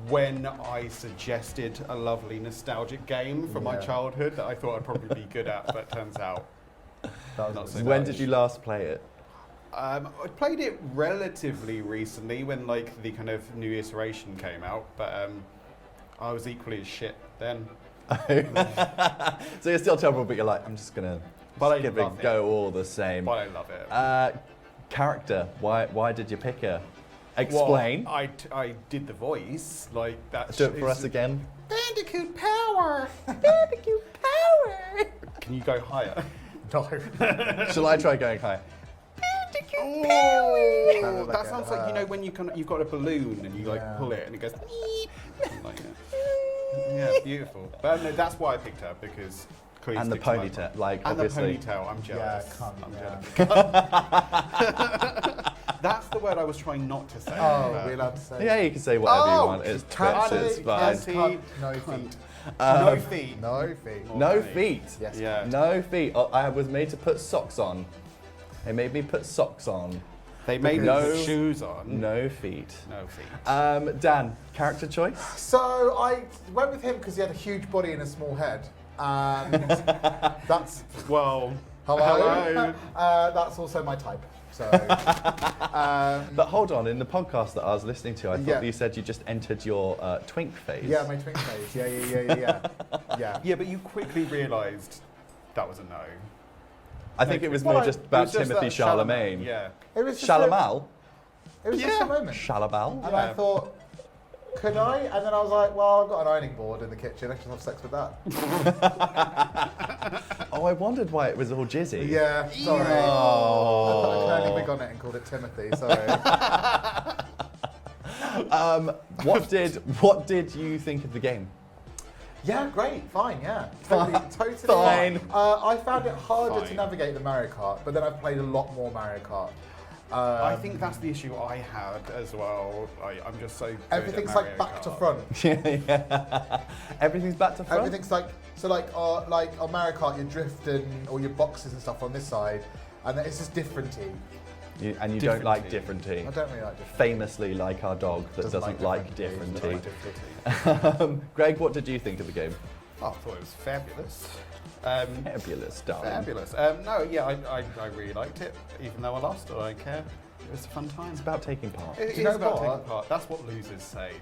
When I suggested a lovely nostalgic game from my childhood that I thought I'd probably be good at, but turns out not so
When
much.
did you last play it?
I played it relatively recently when like the kind of new iteration came out, but I was equally as shit then.
So you're still terrible, but you're like, I'm just gonna give it a go all the same.
But I love it.
Character, why did you pick her? Explain.
Well, I did the voice, like that.
Do it for us again.
Bandicoot power! Bandicoot power! Can you go higher?
No.
Shall I try going high?
Oh, that sounds like, you know, when you've got a balloon and you like pull it and it goes like that. Yeah, beautiful. But no, that's why I picked her, because clearly
And the
stick to my
ponytail,
plan.
like,
and
obviously.
the ponytail, I'm jealous.
Yeah, cunt,
I'm
yeah.
jealous. That's the word I was trying not to say.
Oh, we're allowed to say.
Yeah, you can say whatever you
Oh,
want. It's
cunt,
Twitch, it's
cunt,
fine.
No feet.
No feet.
No feet.
No
Okay.
feet.
Yes.
Yeah.
No feet. Oh, I was made to put socks on. They made me put socks on.
They made me
No.
put shoes on.
No feet.
No feet.
Dan, character choice?
So I went with him because he had a huge body and a small head. And that's
Well,
hello. That's also my type. So,
But hold on, in the podcast that I was listening to, I thought
Yeah.
you said you just entered your twink phase.
yeah, my twink phase. Yeah.
yeah, but you quickly realised that was a no.
I think it was
Well,
more just
it
about
was just
Timothy
that
Chalamet.
Yeah.
It was just
Chalamet?
It was just a moment.
Shalabal.
And I thought, could I? And then I was like, well, I've got an ironing board in the kitchen. I can have sex with that.
Oh, I wondered why it was all jizzy.
Yeah, sorry.
Oh.
I put a curly wig on it and called it Timothy. Sorry.
What did you think of the game?
Yeah, great, fine, yeah. Totally
Fine.
I found it harder to
Fine.
navigate the Mario Kart, but then I've played a lot more Mario Kart.
I think that's the issue I had as well. I'm just so good
Everything's
at
like
Mario
back to
Kart.
front.
Yeah. Everything's back to front.
Everything's like on Mario Kart you're drifting all your boxes and stuff on this side, and then it's just differenty.
And you don't like differenty.
I don't really like differenty.
Famously like our dog that doesn't like differenty. Greg, what did you think of the game?
Oh, I thought it was fabulous.
Fabulous, darling.
Fabulous. No, yeah, I really liked it, even though I lost. I don't care. It was a fun time.
It's about taking part.
It
you
is
know
about
what?
taking part. That's what losers say.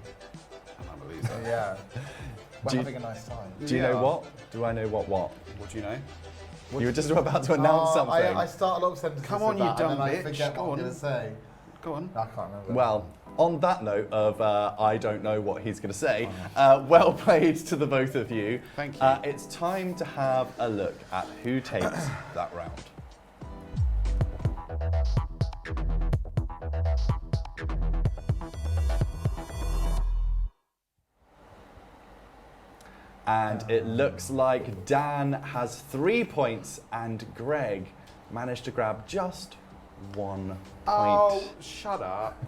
And I'm a loser.
Yeah. We're
Do you-
having a nice time.
Do you know
Yeah.
what? Do I know what?
What do you know?
You were just about to announce something.
I start a lot of sentences
Come on,
with
you
that, and
dumb
then I
bitch.
forget
Go
what I'm
on.
going to say.
Go on.
I can't remember.
Well, on that note of I don't know what he's going to say, well played to the both of you.
Thank you.
It's time to have a look at who takes that round. And it looks like Dan has 3 points and Greg managed to grab just 1 point.
Oh, shut up.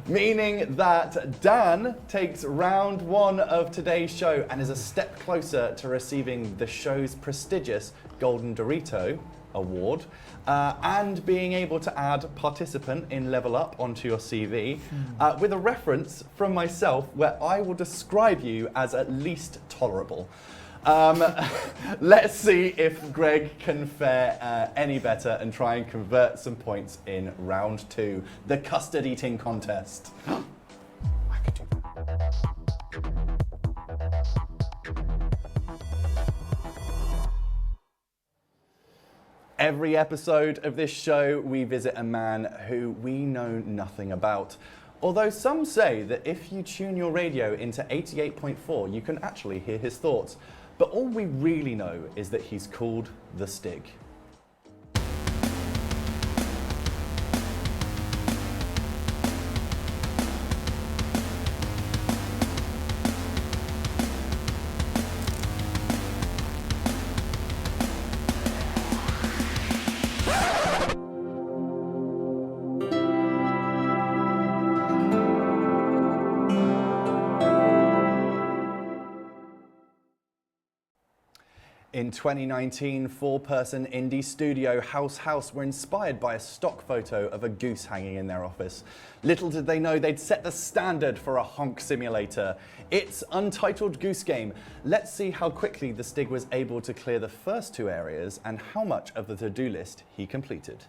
Meaning that Dan takes round 1 of today's show and is a step closer to receiving the show's prestigious Golden Dorito award and being able to add participant in Level Up onto your CV with a reference from myself where I will describe you as at least tolerable. Let's see if Greg can fare any better and try and convert some points in round 2, the custard eating contest.
I could do that.
Every episode of this show, we visit a man who we know nothing about. Although some say that if you tune your radio into 88.4, you can actually hear his thoughts. But all we really know is that he's called the Stig. In 2019, 4-person indie studio House were inspired by a stock photo of a goose hanging in their office. Little did they know they'd set the standard for a honk simulator. It's Untitled Goose Game. Let's see how quickly the Stig was able to clear the first 2 areas and how much of the to-do list he completed.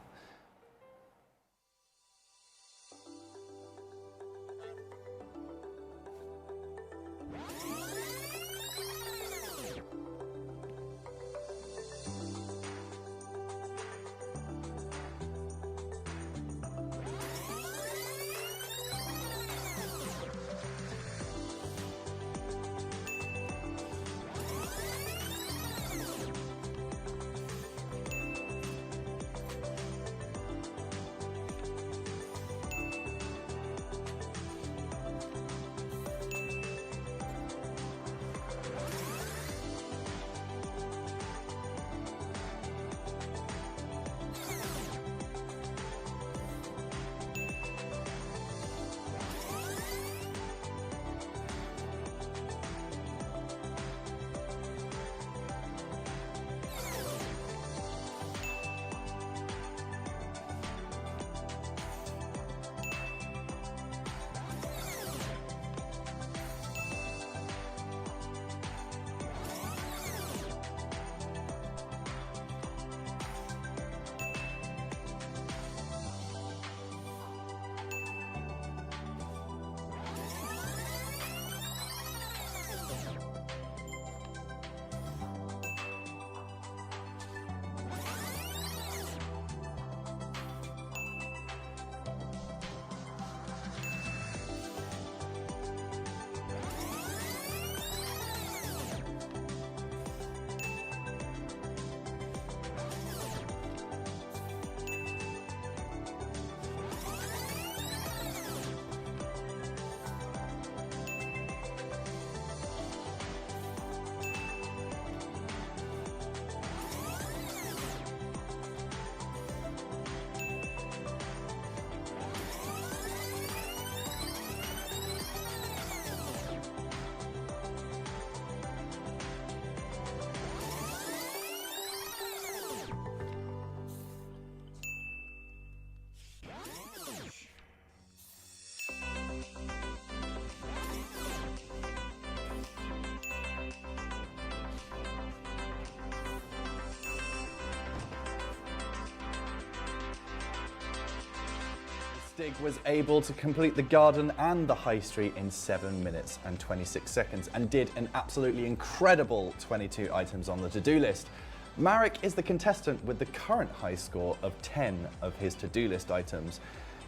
Stig was able to complete the garden and the high street in 7 minutes and 26 seconds and did an absolutely incredible 22 items on the to-do list. Marek is the contestant with the current high score of 10 of his to-do list items.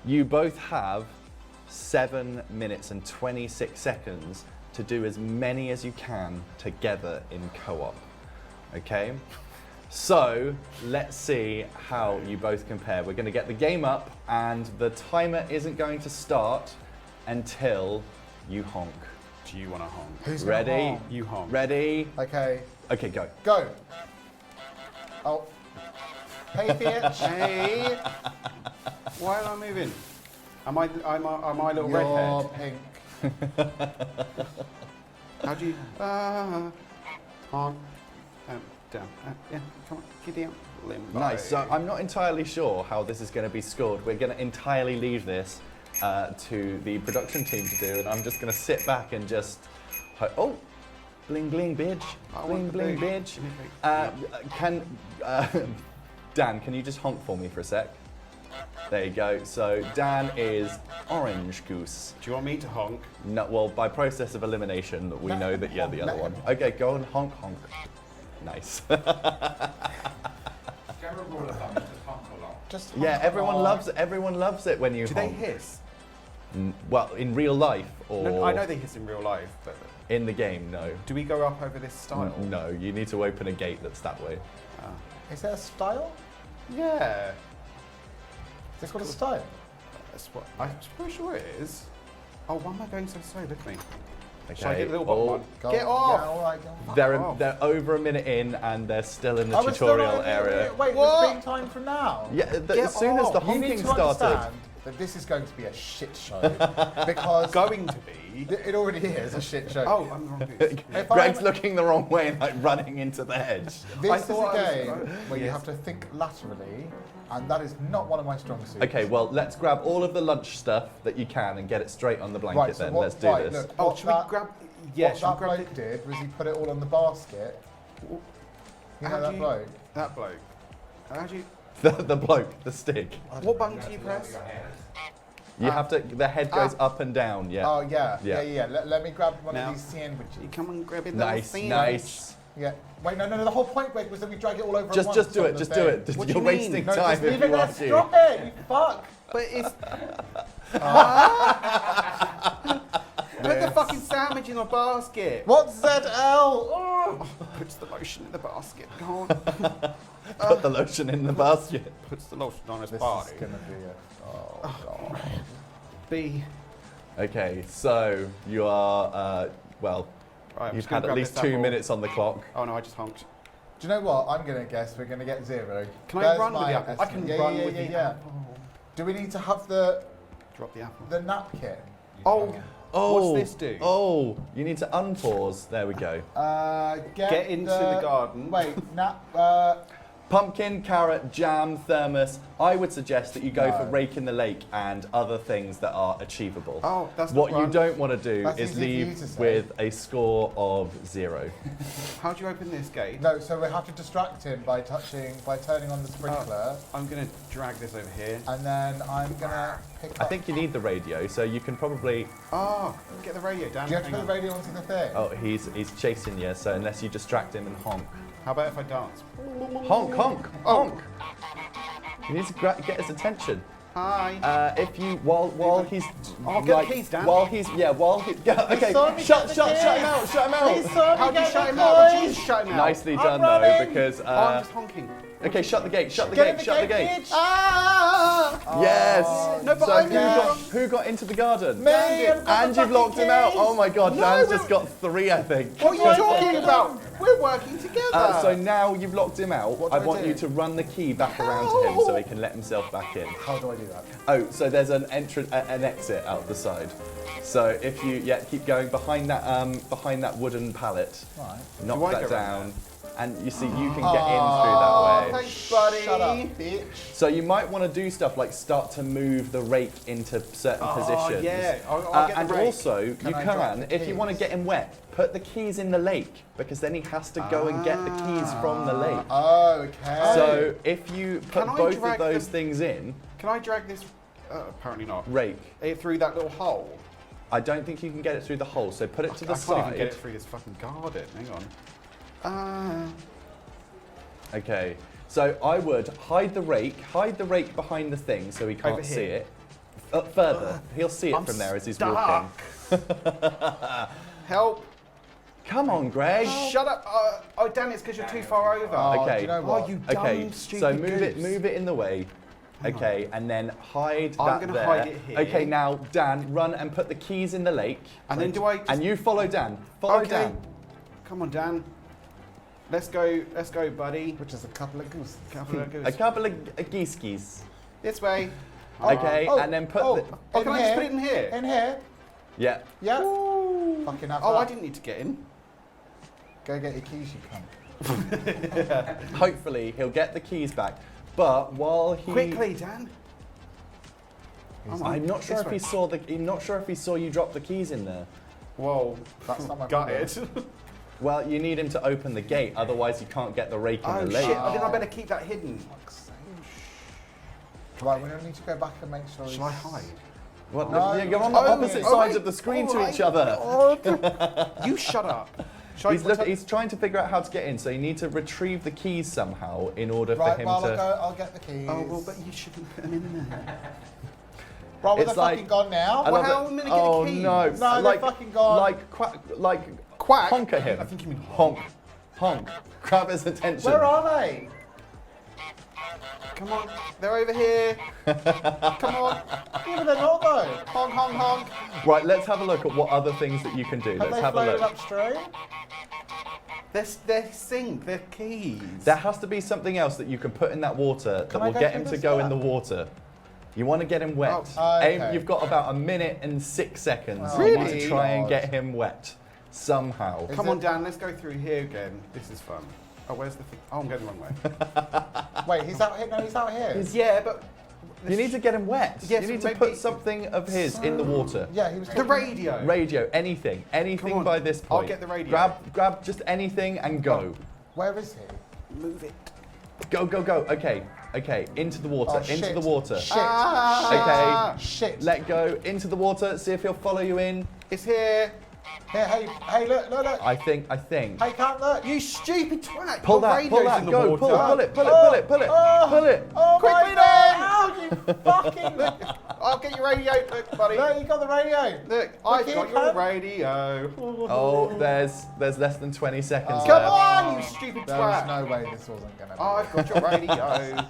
You both have 7 minutes and 26 seconds to do as many as you can together in co-op, okay? So let's see how you both compare. We're going to get the game up and the timer isn't going to start until you honk.
Do you want to honk?
Who's gonna
Ready?
honk?
You honk.
Ready?
Okay.
Okay, go.
Go. Oh. Hey, bitch.
Hey! Why am I moving? Am I a little
You're
redhead?
pink.
How do you... honk. Down. Yeah, come on. Get down. Limbo.
Nice. So I'm not entirely sure how this is going to be scored. We're going to entirely leave this to the production team to do, and I'm just going to sit back and just... Oh! Bling bling bitch.
I
Bling
want the
bling
big.
bitch. Dan, can you just honk for me for a sec? There you go. So Dan is orange goose.
Do you want me to honk?
No, well, by process of elimination, we know that you're the other one. Okay, go on, honk, honk. Nice.
Just
Yeah,
honk
everyone
along.
loves it when you
Do they
honk.
hiss?
Well, in real life or
No, I know they hiss in real life, but
in the game, no.
do we go up over this stile?
No, you need to open a gate that's that way.
Is there a style?
Yeah.
Is this called a style?
That's what I'm pretty sure it is. Oh, why am I going so slow? Look at me.
Okay.
Should I get the little bottom one?
Go-
Get off!
Yeah, all right, go. Fuck
They're
off.
they're over a minute in and they're still in the
Oh, we're still
tutorial
not-
area.
Wait,
What?
there's been time from now.
Yeah,
Get
as soon as the
off.
You need
honking
to
started.
understand that this is going to be a shit show because
Going to be.
it already is a shit show.
Oh, I'm the wrong goose.
If
Greg's
I'm-
looking the wrong way and like running into the hedge.
This
I
is a
thought I was-
game where you
Yes.
have to think laterally, and that is not one of my strong suits.
Okay, well, let's grab all of the lunch stuff that you can and get it straight on the blanket
Right, so
then.
what-
Let's do
right,
this.
look,
Oh,
what
should we
that-
grab... Yeah,
what
should we
that
grab
bloke did was he put it all on the basket. You know
How
that
do
bloke?
That bloke. How do you...
The bloke, the stick.
What button do you press?
You have to, the head goes up and down, yeah.
Oh yeah,
Yeah.
yeah. Let me grab one
Now-
of these sandwiches.
You come and grab it.
Nice, nice.
Yeah. Wait, no. The whole point, Greg, was that we drag it all over.
Just
at once
do
on
it,
the
just
thing.
do it.
What do
You're
you mean?
wasting
No,
time
just
if
leave
you
it there.
want to.
Stop it, you fuck.
But it's... Put the fucking sandwich in a basket.
What's ZL? Oh.
Puts the lotion in the basket. Go on.
Put the lotion in the basket.
Puts the lotion on his
This
body.
is gonna be a. Oh god.
B.
Okay, so you are, well,
Right, I'm
you've
just gonna
had at
grab
least
this
2
apple.
minutes on the clock.
Oh no, I just honked.
Do you know what? I'm gonna guess we're gonna get 0.
Can I
There's
run with
my
the apple? I can
estimate.
run
yeah,
with
yeah,
the
yeah.
apple.
Do we need to have the
Drop the apple.
napkin?
Oh,
Oh,
what's this do?
Oh, you need to unpause. There we go.
Get
into the garden.
Wait,
Pumpkin, carrot, jam, thermos. I would suggest that you go for
No.
rake in the lake and other things that are achievable.
Oh, that's
What
not
you
run.
don't want to do
That's
is
easy for you
leave
to say.
with a score of 0.
How do you open this gate?
No, so we have to distract him by turning on the sprinkler,
I'm gonna drag this over here.
and then I'm gonna pick up.
I think you need the radio, so you can probably.
Oh, get the radio down.
Do you have to
Hang
put the
on.
radio onto the thing?
Oh, he's chasing you. So unless you distract him and honk,
How about if I dance?
honk, honk, honk. You need to get his attention.
Hi.
If you while he's
Oh, get the keys, Dan.
while he's okay,
saw me
shut
get the
him out, shut him out.
How do you shut him out? Did you shut him out?
Nicely
I'm
done
running.
though, because
Oh, I'm just honking.
okay, shut the gate, shut the
Get
gate,
in the
shut the
gate,
gate.
bitch.
Ah!
Yes.
No, but
so
I'm
who got into the garden?
Me,
I've got
And you've locked him out. Oh my God,
No,
Dan's
we-
just got 3, I think.
What are you talking about? We're working together.
So now you've locked him out.
What do
I
I
want
do?
you to run the key back around to him so he can let himself back in.
How do I do that?
Oh, so there's an an exit out the side. So if you keep going behind that wooden pallet,
Right.
knock
Do I
that
go around
down, and you see you can get in through that way.
Thanks, buddy.
Shut up, bitch.
So you might want to do stuff like start to move the rake into certain positions.
yeah. I'll get the
and
rake.
also you
I drop
can,
the
if you want to
keys?
get him wet, put the keys in the lake because then he has to go and get the keys from the lake.
Okay.
So if you put
Can I
both of
drag
those
the-
things in,
Can I drag this Apparently not.
Rake.
Through that little hole.
I don't think you can get it through the hole, so put it to the
I can't even
side.
get it through this fucking garden. Hang on.
Okay, so I would hide the rake behind the thing so he can't
Over
see
here.
it. Further, he'll see it from there as he's walking.
Help!
Come on, Greg.
Shut up! Oh, Dan, it's because you're too far over.
Okay.
Do you know what?
Oh, you dumb,
Okay,
stupid
so move it in the way. Okay, and then hide
I'm
that
gonna
there.
hide it here.
Okay, now Dan, run and put the keys in the lake.
And then do I?
And you follow Dan. Follow
Okay.
Dan.
Come on, Dan. Let's go, buddy.
Which is a couple of gooses.
A couple of geese.
This way.
Okay, and then put the.
Oh, can I just put it in here?
In here.
Yeah.
Yeah. Fucking have
Oh,
that.
I didn't need to get in.
Go get your keys, you cunt.
Hopefully he'll get the keys back. But while he
Quickly, Dan.
I'm not sure if he saw I'm not sure if he saw you drop the keys in there.
Whoa.
That's not my
Got
problem.
it.
Well, you need him to open the gate, otherwise you can't get the rake in
Oh
the
shit!
lake.
Then I better keep that hidden.
Right, we don't need to go back and make sure.
Shall I hide?
What?
No,
You're on the opposite sides of the screen to each other.
You shut up.
He's trying to figure out how to get in, so you need to retrieve the keys somehow in order for
Right,
him
well,
to.
I'll get the keys.
Oh well, but you shouldn't put them in there.
Right, well,
It's
they're
like-
fucking gone now.
I
Well,
love
how
it.
am I gonna get the
Oh
keys?
no!
No, they're fucking gone.
Like
Quack.
honk at him.
I think you mean
honk, honk. Grab his attention.
Where are they?
Come on, they're over here. Come on.
Even they're not though.
Honk, honk, honk.
Right, let's have a look at what other things that you can do.
Have
Let's
they
have a
floated
look.
upstream?
They're sync, they're keys.
There has to be something else that you can put in that water that
Can I
will
go
get
through
him to
this
go in the
gap?
water. You want to get him wet.
Oh, okay.
Aim, you've got about 1 minute and 6 seconds
Oh,
Really?
to try and
God.
get him wet somehow.
Is
Come
it-
on, Dan, let's go through here again. This is fun. Oh, where's the thing? Oh, I'm going the wrong way.
Wait, he's out here. No, he's out here.
Yeah, but...
You need to get him wet.
Yes,
you need to
maybe-
put something of his in the water.
Yeah, he was.
The
talking-
radio.
Radio, anything
Come on,
by this
I'll
point.
get the radio.
Grab just anything and go.
Where is he?
Move it.
Go. Okay, into the water,
Oh,
into
shit.
the water.
Shit.
Ah.
Shit.
Let go, into the water, see if he'll follow you in.
It's here.
Here, hey, look.
I think.
Hey, can't look.
You stupid twat.
Pull
Your
that,
radio's
pull
in
that,
the
go,
water.
pull it.
Oh,
Pull it.
Oh
Quickly
my God! Oh, you fucking.
I'll get your radio. Look, buddy.
Look, you got the radio.
Look, I've
Quick,
got
you
your
cunt.
radio.
Oh, there's less than 20 seconds
Oh.
Come
left.
on, you stupid
There was
twat.
no way this wasn't gonna be.
I've got your radio.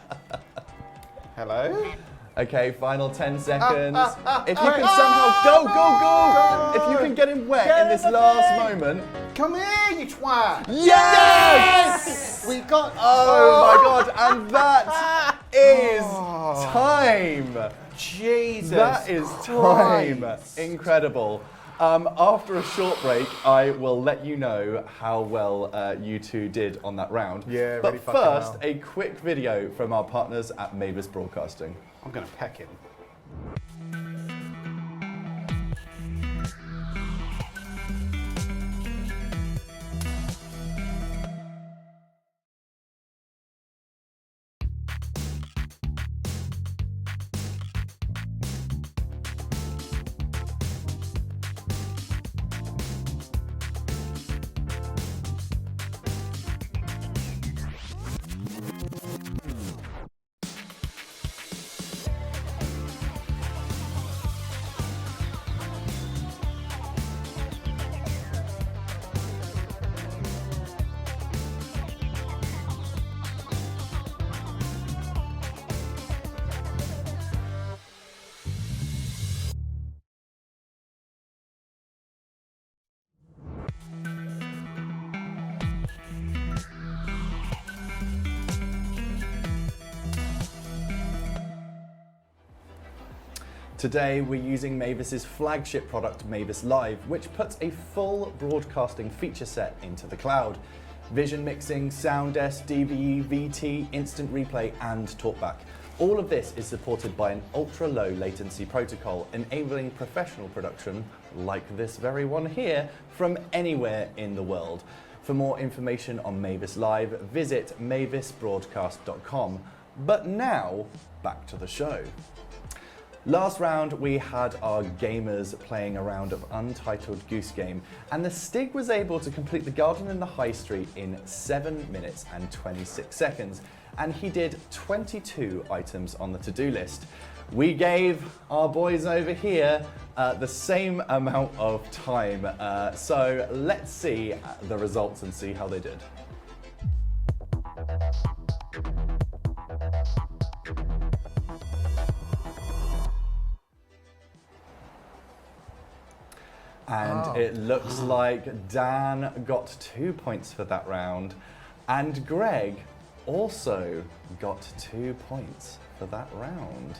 Hello?
Okay, final 10 seconds. If you
ah,
can somehow go. If you can get him wet
Get
in
in
this
the
last
thing.
moment.
Come here, you twat.
Yes!
We got.
Oh my God! And that is
Oh.
time.
Jesus.
That is time.
Christ.
Incredible. After a short break, I will let you know how well you two did on that round.
Yeah,
But
really fucking
first,
well.
a quick video from our partners at Mavis Broadcasting.
I'm going to peck him.
Today, we're using Mavis's flagship product, Mavis Live, which puts a full broadcasting feature set into the cloud. Vision mixing, sound desk, DVE, VT, instant replay, and talkback. All of this is supported by an ultra-low latency protocol, enabling professional production, like this very one here, from anywhere in the world. For more information on Mavis Live, visit mavisbroadcast.com. But now, back to the show. Last round, we had our gamers playing a round of Untitled Goose Game, and the Stig was able to complete the garden in the high street in 7 minutes and 26 seconds, and he did 22 items on the to-do list. We gave our boys over here the same amount of time, so let's see the results and see how they did. And it looks like Dan got 2 points for that round, and Greg also got 2 points for that round.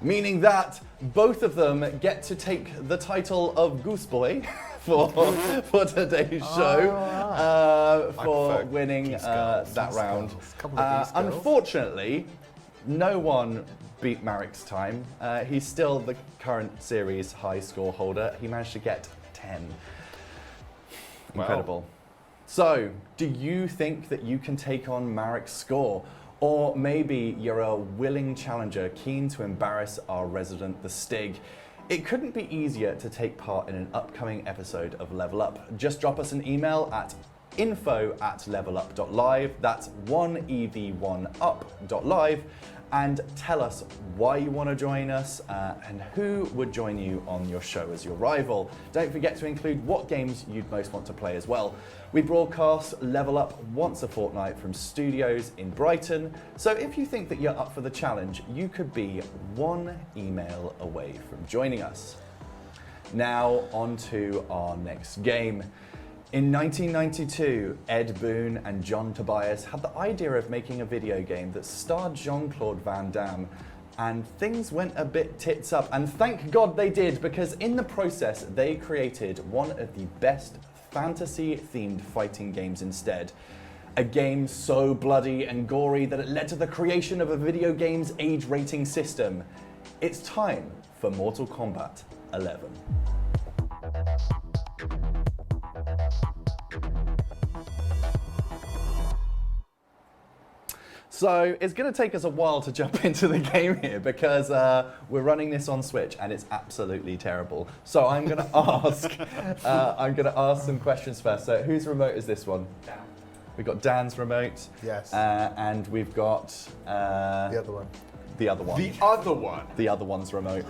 Meaning that both of them get to take the title of Goose Boy for today's show for winning that round. Unfortunately, no one beat Marek's time. He's still the current series high score holder. He managed to get 10. Incredible. Wow. So, do you think that you can take on Marek's score? Or maybe you're a willing challenger keen to embarrass our resident, the Stig. It couldn't be easier to take part in an upcoming episode of Level Up. Just drop us an email at info@levelup.live, that's 1EVE1UP.live, and tell us why you want to join us and who would join you on your show as your rival. Don't forget to include what games you'd most want to play as well. We broadcast Level Up once a fortnight from studios in Brighton, so if you think that you're up for the challenge, you could be one email away from joining us. Now on to our next game. In 1992, Ed Boon and John Tobias had the idea of making a video game that starred Jean-Claude Van Damme, and things went a bit tits up, and thank God they did, because in the process they created one of the best fantasy-themed fighting games instead. A game so bloody and gory that it led to the creation of a video game's age rating system. It's time for Mortal Kombat 11. So it's going to take us a while to jump into the game here because we're running this on Switch and it's absolutely terrible. So I'm going to ask some questions first. So whose remote is this one? Dan. We've got Dan's remote. Yes. And we've got the other one. The other one. The other one. The other one's remote.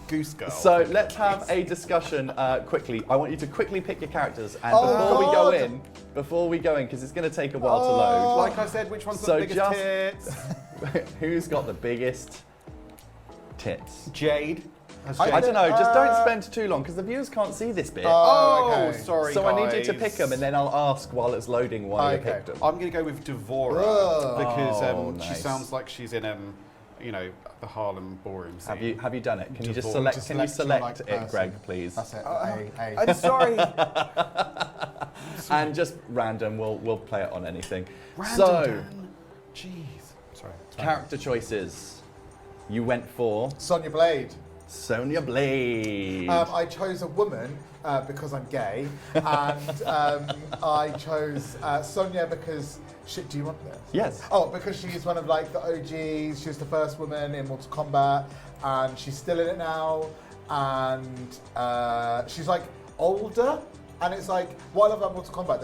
Goose Girl.
So let's have a discussion quickly. I want you to quickly pick your characters, and before we go in, because it's going to take a while to load.
Like I said, which one's got the biggest tits?
Who's got the biggest tits?
Jade.
I don't know, just don't spend too long because the viewers can't see this bit.
Okay. Sorry,
so
guys.
I need you to pick them and then I'll ask while it's loading why you picked them.
I'm going to go with Devora because she sounds like she's in, the Harlem ballroom scene.
Have you done it? Can you just select? Can you select it, Greg, please?
That's it.
I'm sorry.
And just random. We'll play it on anything.
Random. Jeez. Sorry.
Character choices. You went for
Sonya Blade.
Sonya Blade.
I chose a woman because I'm gay, and I chose Sonya because. Do you want this?
Yes.
Oh, because she's one of the OGs. She was the first woman in Mortal Kombat, and she's still in it now. And she's older, and it's what I love about Mortal Kombat.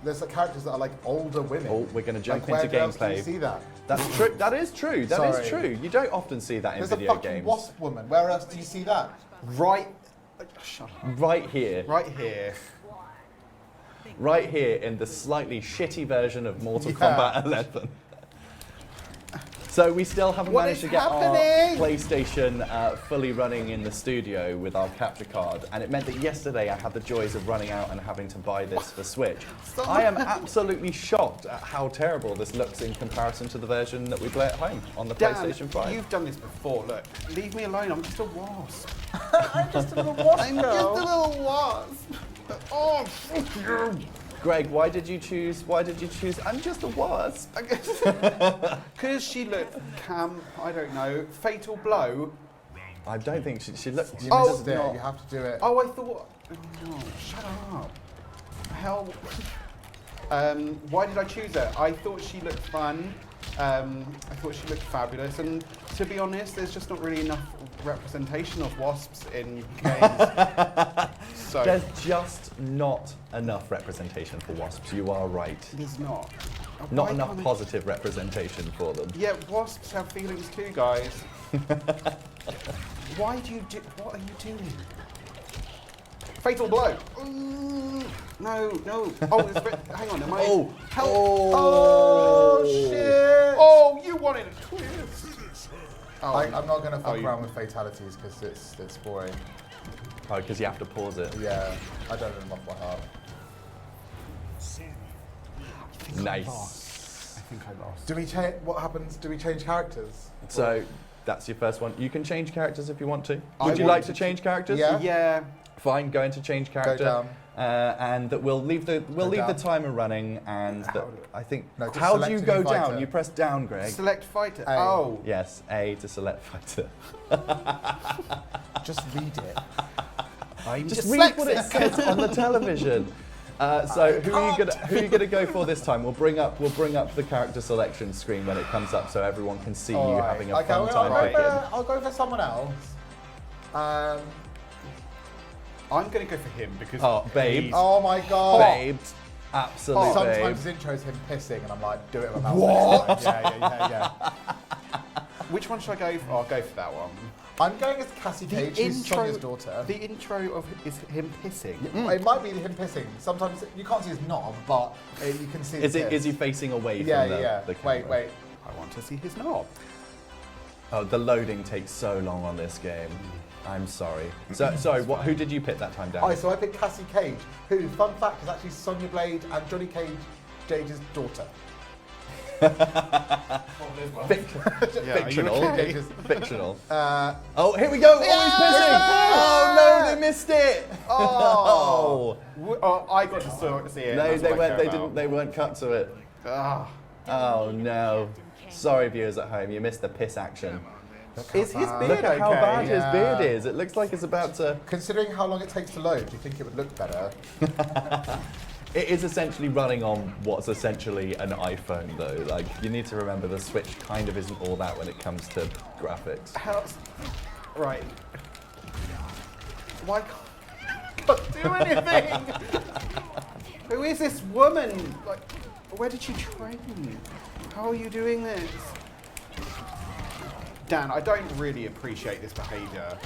There's characters that are older women.
Oh, we're going to jump into gameplay.
Where else do you see that?
That's true. That is true. That is true. You don't often see that in video games.
There's a fucking wasp woman. Where else do you see that?
Right here.
Right here.
Right here in the slightly shitty version of Mortal Kombat 11. So we still haven't managed to get our PlayStation fully running in the studio with our capture card, and it meant that yesterday I had the joys of running out and having to buy this for Switch. I am absolutely shocked at how terrible this looks in comparison to the version that we play at home on the PlayStation 5.
You've done this before. Look, leave me alone. I'm just a wasp.
I'm just a little wasp.
I'm just a little wasp. Oh, fuck you.
Greg, why did you choose? I'm just a wasp.
Because she looked I don't know, Fatal Blow.
I don't think she looked.
You missed it. You have to do it.
Oh, I thought. Oh, shut up. Hell. Why did I choose her? I thought she looked fun. I thought she looked fabulous, and to be honest, there's just not really enough representation of wasps in games. So
There's just not enough representation for wasps. You are right.
there's not.
Not
Why
enough
can't I-
positive representation for them.
Yeah, wasps have feelings too, guys. Why do you do? What are you doing? Fatal blow. Ooh, no. Oh, hang on. Am I?
Oh,
help!
Oh, shit!
Oh, you wanted a twist. Oh,
I'm not going to fuck
you-
around with fatalities because it's boring.
Oh, because you have to pause it.
Yeah, I don't know them off by heart.
Nice.
I think I lost.
Do we change? What happens? Do we change characters?
So that's your first one. You can change characters if you want to.
I
Would you
want
like to change characters?
Yeah.
Yeah.
Fine. Go into change character.
down.
And that we'll leave the
down.
timer running. And
How
that,
do-
I think.
No, just
how do
select
you
a
go
new
down?
fighter.
You press down, Greg.
Select fighter.
A.
Oh.
Yes, A to select fighter.
Just read it.
I'm
Just read what it says on the television. So who are you gonna go for this time? We'll bring up the character selection screen when it comes up, so everyone can see you
Alright.
having a
Okay,
fun
well,
time picking.
I'll go for someone else.
I'm going to go for him because.
Oh, babe.
he's-
Oh my god.
Babes, absolute
Sometimes
babe.
his intro's him pissing, and I'm like, do it with my mouth. What? Yeah.
Which one should I go for? I'll go for that one.
I'm going as Cassie Cage, who's Sonia's daughter.
The intro of is him pissing.
It might be him pissing. Sometimes you can't see his knob, but you can see.
Is
the
it?
piss.
Is he facing away
Yeah,
from the camera?
Wait.
I want to see his knob.
Oh, the loading takes so long on this game. I'm sorry. So, sorry. What? Who did you pick that time down?
Oh, so I picked Cassie Cage, who, fun fact, is actually Sonia Blade and Johnny Cage's daughter.
Fictional.
okay?
Fictional.
Uh,
Oh, here we go. Oh, he's pissing. Oh no, they missed it.
Oh.
Oh, I got to see it.
No,
That's
they
what I
weren't.
care
They
about.
didn't. They weren't cut to it.
Ah.
Oh no. Sorry, viewers at home. You missed the piss action.
Is his beard
Look at how bad
okay?
his
Yeah.
beard is. It looks like it's about to.
considering how long it takes to load, do you think it would look better?
It is essentially running on what's essentially an iPhone, though. Like, you need to remember the Switch kind of isn't all that when it comes to graphics.
How's right? Why can't do anything? Who is this woman? Like, where did she train? How are you doing this? Dan, I don't really appreciate this behaviour.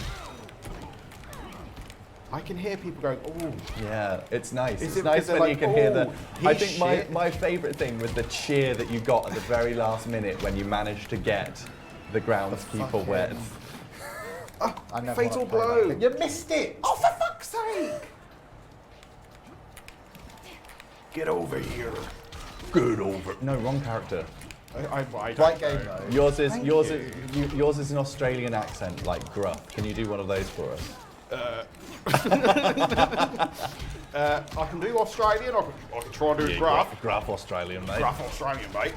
I can hear people going, oh.
Yeah, it's nice.
Is
It's
it
nice
because
when
they're
you
like,
can hear the.
"Oh,
I
he's
think my,
shit"?
my favourite thing was the cheer that you got at the very last minute when you managed to get the groundskeeper
fucking-
wet.
I never
Fatal
wanna play that
blow.
thing. You missed it!
Oh, for fuck's sake! Get over here.
Good over. No, wrong character.
I don't
Right game
know.
though.
Yours is
Thank
yours
you.
is yours is an Australian accent like gruff. Can you do one of those for us?
I can do Australian, I can try and do gruff.
Gruff Australian, mate.
Gruff Australian, mate.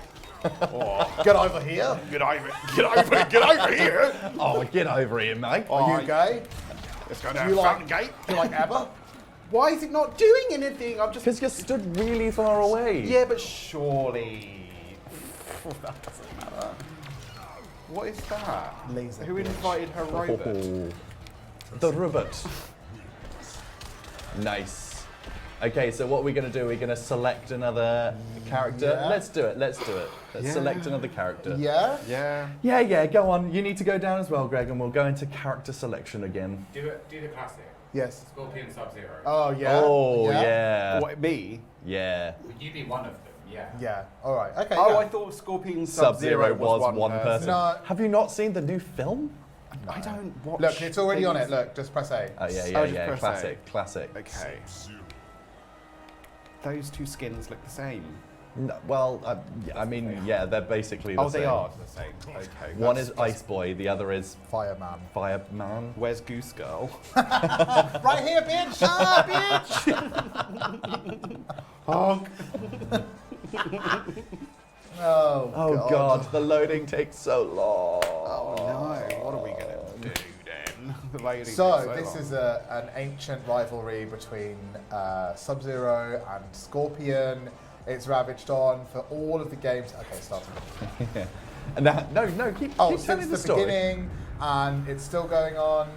Oh,
Get over here!
get over here.
Oh, get over here, mate.
Are you gay?
Let's go
Do
down
you like,
Fountain Gate.
do you like ABBA?
Why is it not doing anything? I'm just...
Because you stood really far away.
Yeah, but surely... that doesn't matter. What is that?
Laser
Who
bitch.
invited her robot?
Oh, the robot. Nice. Okay, so what we're going to do, we're going to select another character.
Yeah.
Let's do it. Let's
Yeah.
select another character.
Yeah?
Yeah.
Yeah, go on. You need to go down as well, Greg, and we'll go into character selection again.
Do the classic.
Yes.
Scorpion Sub-Zero.
Oh, yeah.
Oh, yeah.
What, me?
Yeah.
Would you be one of them? Yeah.
Yeah. All right. Okay.
Oh,
yeah.
I thought Scorpion
Sub-Zero
Sub-Zero
was one person.
No.
Have you not seen the new film?
I don't watch...
Look, it's already on it.
things.
Look, just press A.
Oh, yeah,
Oh, just
yeah.
press
Classic, classic.
Okay. Those two skins look the same.
No, well, I mean, yeah, they're basically the
Oh,
same.
they are the same. Okay.
One
that's-
is Ice Boy, the other is
Fireman.
Fireman.
Where's Goose Girl?
Right here, bitch! Ah, bitch!
Honk.
Oh,
Oh god, the loading takes so long.
Oh no, what are we going to do then? The loading
So,
takes
this
long.
is an ancient rivalry between Sub-Zero and Scorpion. It's ravaged on for all of the games. Okay, it's starting.
Yeah. And that, no, keep
Since
telling
the
the story.
beginning, and it's still going on.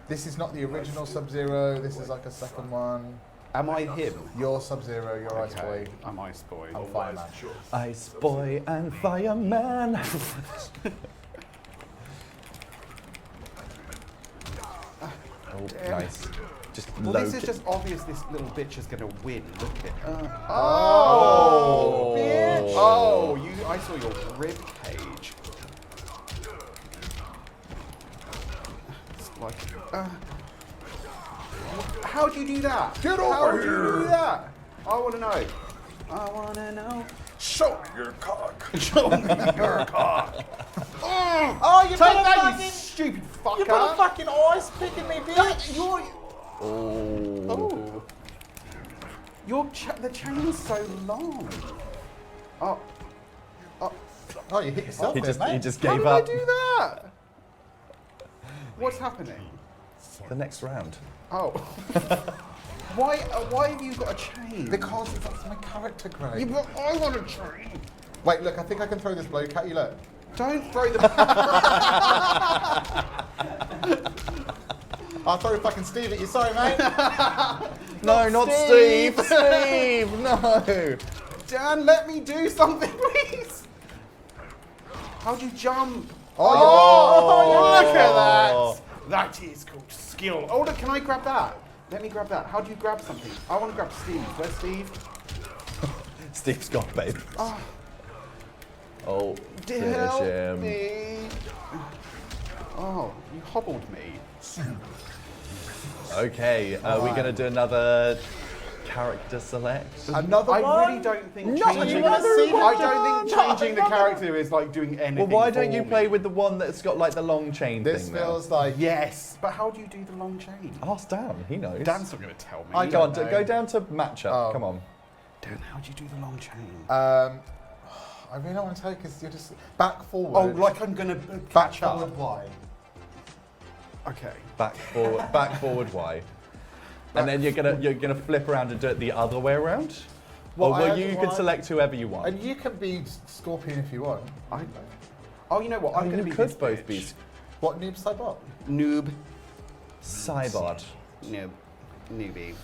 This is not the original Sub-Zero. This is like a second one.
Am I him?
You're Sub-Zero. You're Ice Boy.
I'm Ice Boy.
I'm Fireman.
Ice Boy and Fireman. Oh, nice. Just
Well,
low
this is
kick.
just obvious. This little bitch is going to win. Look at.
Oh, bitch!
Oh, I saw your rib cage. It's like. How do you do that?
Get
How
over
do you
here.
do that? I want to know. I want to know.
Show me your cock.
Show me your cock.
Oh, you
Take
put a
that,
fucking,
you stupid fucker.
you put a fucking ice pick in me, bitch.
Oh. The chain's so long. Oh.
Oh, you hit yourself.
He
there,
just
mate.
How
gave
did
up.
I do that? What's happening?
The next round.
Oh. Why have you got a chain?
Because that's my character, Greg.
Yeah, but I want a chain.
Wait, look, I think I can throw this bloke at you, look.
Don't throw the.
I'll throw fucking Steve at you, sorry, mate.
No, not
Steve.
Steve. Steve, no.
Dan, let me do something, please. How'd you jump?
Oh,
Look at that. That is called skill. Oh, look, can I grab that? Let me grab that. How do you grab something? I want to grab Steve. Where's Steve?
Steve's gone, babe.
Oh,
Oh, finish
help
him.
me. Oh, you hobbled me.
Okay, are we going to do another character select?
Another
I
one?
really don't think
Not
changing.
another
I
one.
don't think changing the character is like doing anything.
Well, why don't
for
you
me.
play with the one that's got like the long chain
This
thing
feels like...
Yes, but how do you do the long chain?
Ask Dan, he knows.
Dan's not going to tell me.
I
Go on,
don't know.
go down to matchup,
Oh.
come on.
Dan, how do you do the long chain?
I really don't want to tell you because you're just... Back, forward.
Oh, like I'm going to
back,
catch up.
forward, Y.
Okay.
Back, forward, Y. And then you're gonna flip around and do it the other way around?
Well,
or
I
well,
had
you
one-
can select whoever you want.
And you can be Scorpion if you want.
Oh, you know what? I'm
you
going to be
could
this
both
bitch.
be
What, Noob Cybot?
Noob.
Cybot.
Noob. Newbie.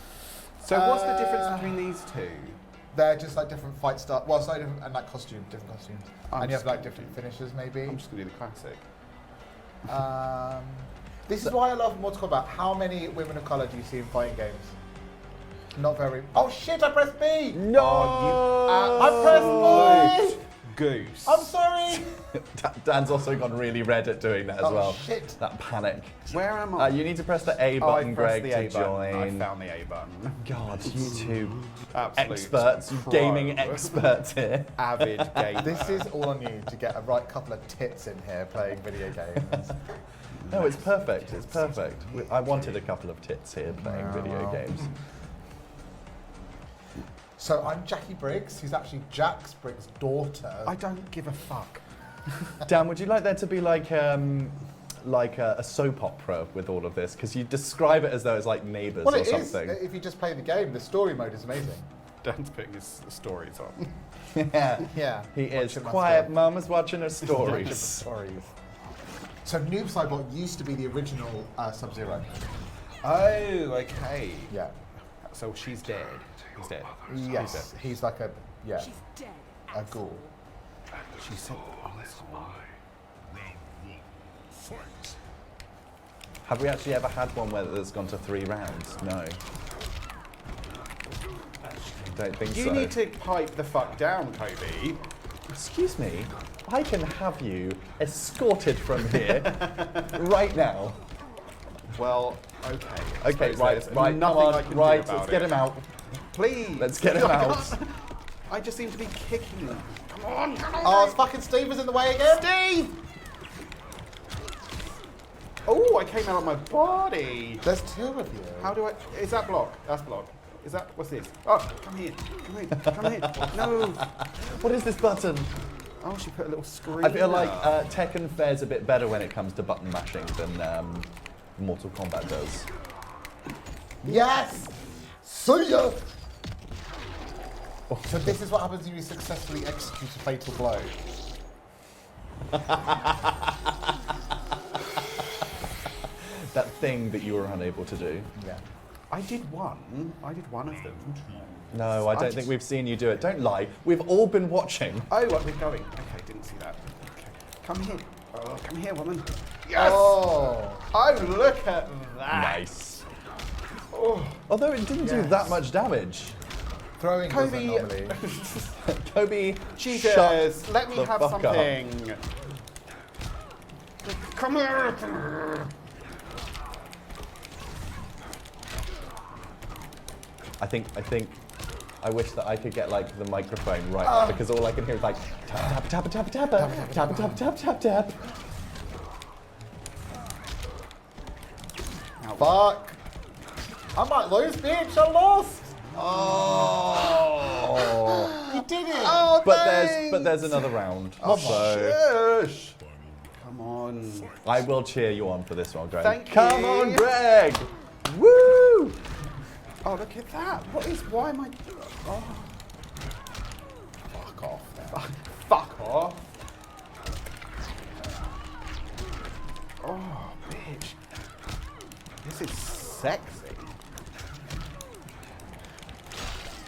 So what's the difference between these two?
They're just like different fight style. Well, slightly different, and like different costumes.
I'm
And you have
just
like
gonna
different finishes, maybe.
I'm just going to do the classic.
This is why I love Mortal Kombat. How many women of color do you see in fighting games? Not very. Oh shit! I pressed B.
No!
I pressed B.
Goose.
I'm sorry.
Dan's also gone really red at doing that as
Oh,
well.
shit.
That panic.
Where am I?
You need to press the A
Oh, I
button,
pressed
Greg,
the A
to
button. I
join.
found the A button.
God, you two
Absolute
experts,
pro.
gaming experts here.
Avid gamer.
This is all on you to get a right couple of tits in here playing video games.
No, it's perfect. It's perfect. I wanted a couple of tits here playing video games.
So I'm Jackie Briggs, who's actually Jax Briggs' daughter.
I don't give a fuck.
Dan, would you like there to be like a soap opera with all of this? Because you describe it as though it's like Neighbours
Well,
or
it is.
something.
If you just play the game, the story mode is amazing.
Dan's putting his stories on.
Yeah,
Yeah.
he is.
Watching my
Quiet,
stuff.
Mum is watching her
Watching the
stories.
stories. So Noob Cybot used to be the original Sub-Zero.
Oh, okay.
Yeah.
So she's dead. He's dead.
Yes. He's like a ghoul.
She said,
Have we actually ever had one where it's gone to 3 rounds? No. Don't think
you
so.
need to pipe the fuck down, Kobe.
Excuse me, I can have you escorted from here right now.
Well, okay. I
Okay,
suppose
right,
there's
come
nothing
on,
I can
right,
do about
let's get
it.
him out.
Please.
Let's get him out.
I just seem to be kicking them. Come on, come on.
Oh, fucking Steve was in the way again.
Steve! Oh, I came out of my body.
There's 2 of you.
How do I? Is that block? That's block. Is that? What's this? Oh, come here. Come here. Come here. No.
What is this button?
Oh, she put a little screen.
I feel like
up.
Tekken fares a bit better when it comes to button mashing than Mortal Kombat does.
Yes. See ya. So this is what happens when you successfully execute a fatal blow.
That thing that you were unable to do.
Yeah.
I did one of them.
No, I don't think we've seen you do it. Don't lie. We've all been watching.
Oh, we're going. Okay, didn't see that. Okay. Come here. Oh, come here, woman. Yes!
Oh.
Oh, look at that.
Nice.
Oh.
Although it didn't do
Yes.
that much damage.
Throwing
Kobe.
doesn't normally.
Kobe,
Jesus,
shut
let me
the
have
fuck up.
something. Come here.
I wish that I could get like the microphone right up because all I can hear is like tap tap tap tap tap tap tap tap tap tap.
Fuck. I might lose, bitch. I lost.
Oh.
You did it.
Oh,
But there's another round. So
Shush. Come on.
I will cheer you on for this one, Greg.
Thank
Come
you.
on, Greg. Woo!
Oh, look at that. Why am I... Oh. Fuck off. Fuck off. Oh, bitch. This is sexy.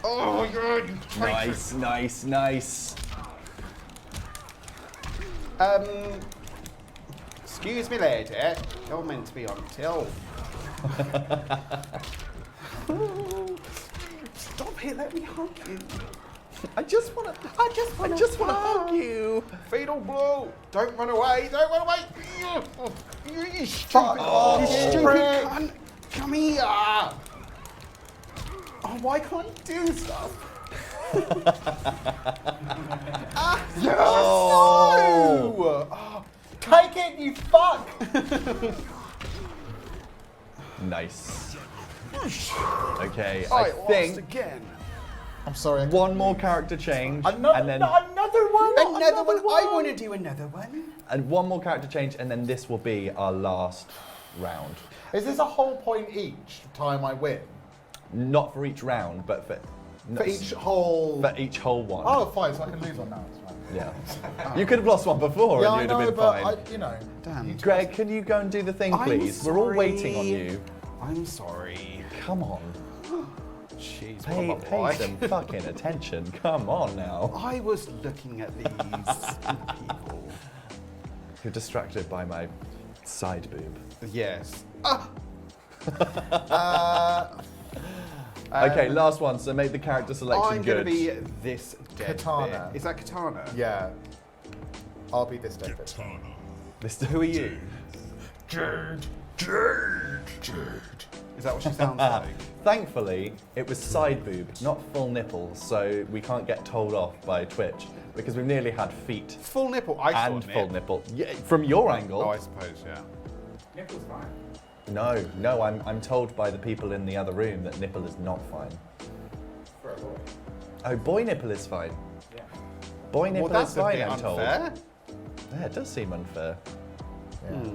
Oh, yeah, you
Nice, nice, nice.
Excuse me, lady. You're meant to be on till. Stop it, let me hug you.
I just want to hug you.
Fatal blow. Don't run away. Don't run away. You stupid,
Oh,
you stupid
prick.
cunt. Come here. Oh, why can't you do stuff? Yes.
Oh.
No. Oh,
Take it, you fuck.
Nice. Okay,
I
I
lost
think
again.
I'm sorry.
one more character change,
Another,
and then
another one.
Another one. I want to do another one.
and one more character change, and then this will be our last round.
Is this a whole point each time I win?
Not for each round, but for
Each whole.
for each whole one.
Oh, fine. So I can lose one now. It's fine.
Yeah. You could have lost one before,
Yeah,
and
I
you'd
know,
have been
but
fine.
you know.
Damn.
Greg, can you go and do the thing,
I'm
please? We're all waiting on
sorry.
you.
I'm sorry.
Come on.
Jeez,
Pay
what am I?
some fucking attention. Come on now.
I was looking at these people.
You're distracted by my side boob.
Yes.
Okay, last one. So make the character selection
I'm going
good.
to be this dead
Katana.
bit. Is that Katana?
Yeah. I'll be this David.
Who are you?
Jade.
Is that what she sounds like?
Thankfully, it was side boob, not full nipple, so we can't get told off by Twitch because we've nearly had feet
Full nipple. I saw
and
nip.
full nipple. Yeah, from your angle.
Oh, I suppose, yeah.
Nipple's fine.
No, I'm told by the people in the other room that nipple is not fine.
For a boy.
Oh, boy nipple is fine.
Yeah.
Boy nipple
Well, that's
is
a
fine,
bit
I'm told.
unfair.
Yeah, it does seem unfair.
Yeah.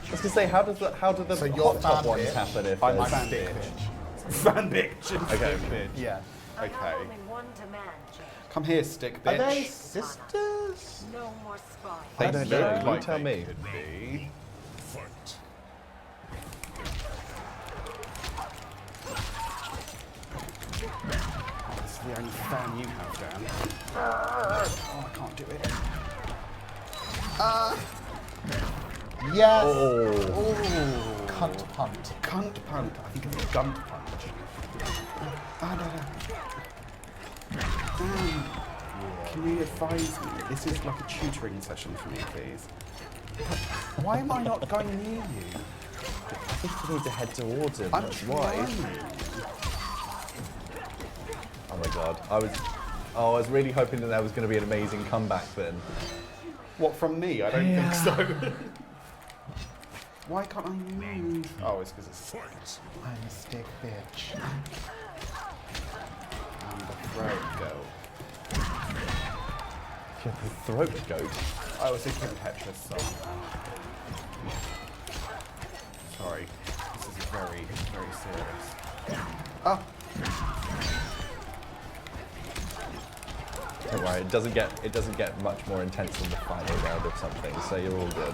I was gonna say, how do the
So you're
hot top
fan
ones
bitch.
happen if
I'm
there's-
fan
Stick
bitch.
bitch.
Fan bitch.
Okay.
Stick bitch.
Yeah.
I have
Okay.
only one demand, Jade.
Come here, stick
Are
bitch.
they sisters?
No more spying.
I don't know.
look
You
like
tell
they
me.
could be. This is the only fan you have, Dan. Oh, I can't do it.
Yes.
Oh.
Cunt punt.
Cunt punt. I think it's a gun punch. No. Can you advise me? This is like a tutoring session for me, please. Why am I not going near you?
I think you need to head towards him.
I'm
That's why.
trying.
Oh my god. I was really hoping that there was going to be an amazing comeback then.
What, from me? I don't think so. Why can't I move? Oh, it's because it's
I'm a stick bitch.
and the throat go.
The throat goat.
I was thinking Petra's song. Sorry. This is very, very serious. Oh,
Don't worry, it doesn't get much more intense than the final round of something, so you're all good.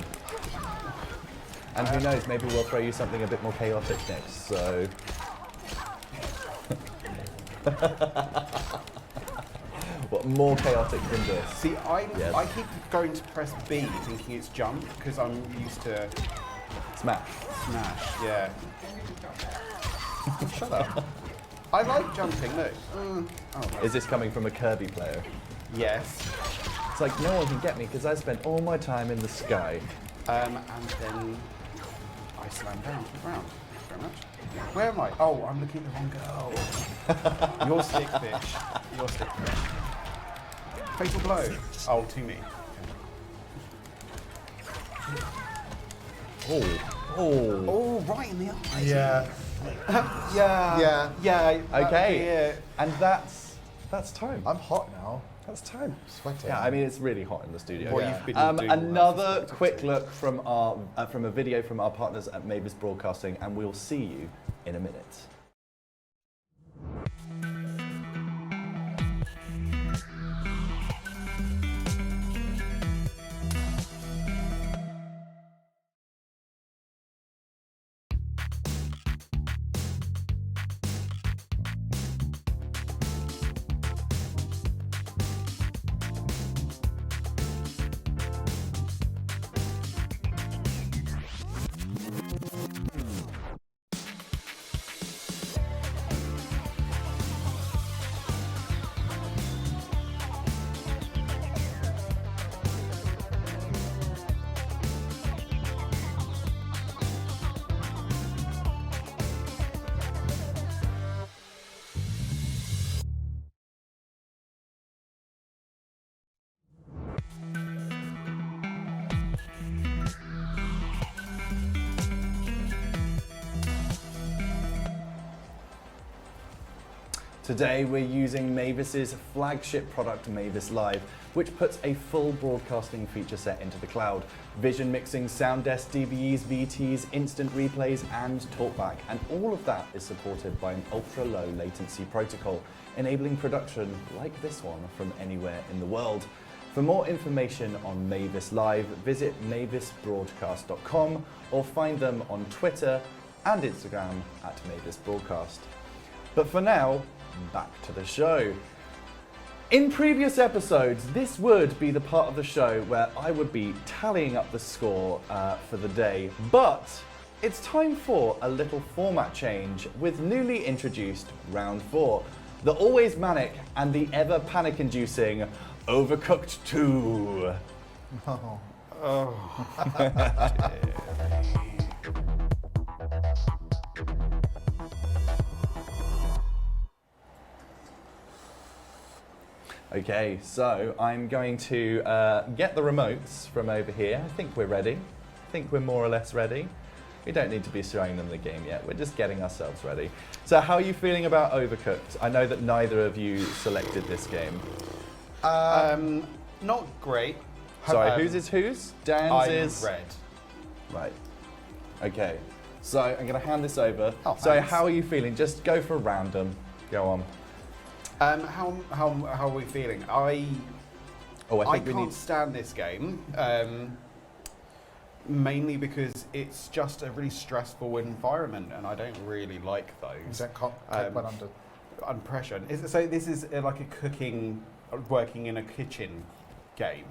And who knows, maybe we'll throw you something a bit more chaotic next, so... What, more chaotic than this?
see,
Yes.
I keep going to press B thinking it's jump because I'm used to
Smash.
smash, yeah. Shut up. I like jumping, look. Oh,
Is this coming from a Kirby player?
yes.
It's like, no one can get me because I spent all my time in the sky.
And then I slam down to the ground. Thank you very much. Where am I? Oh, I'm looking at the wrong girl. Your stick fish. Your stick fish. Fatal blow. Oh, to me.
Oh. Oh.
Oh, right in the eye.
Yeah.
Yeah.
Yeah.
Yeah.
Okay. And that's time.
I'm hot now.
That's time.
Sweating.
Yeah, I mean it's really hot in the studio.
What
Yeah.
you've been doing all that
Another
since
quick
2022.
look from a video from our partners at Mavis Broadcasting, and we'll see you in a minute. Today we're using Mavis's flagship product, Mavis Live, which puts a full broadcasting feature set into the cloud. Vision mixing, sound desk, DVEs, VTs, instant replays and talkback. And all of that is supported by an ultra low latency protocol, enabling production like this one from anywhere in the world. For more information on Mavis Live, visit mavisbroadcast.com or find them on Twitter and Instagram at Mavis Broadcast. But for now, back to the show. In previous episodes, this would be the part of the show where I would be tallying up the score for the day, but it's time for a little format change with newly introduced round 4, the always manic and the ever panic-inducing Overcooked 2. Okay, so I'm going to get the remotes from over here. I think we're ready. I think we're more or less ready. We don't need to be showing them the game yet. We're just getting ourselves ready. So how are you feeling about Overcooked? I know that neither of you selected this game.
Not great.
Sorry, whose is whose? Dan's
I'm
is...
red.
Right. Okay. So I'm going to hand this over.
Oh,
so
thanks.
how are you feeling? Just go for random. Go on.
How are we feeling? I
think we
can't
need...
stand this game, mainly because it's just a really stressful environment, and I don't really like those.
That can't take one under.
Pressure. So this is like a working in a kitchen game.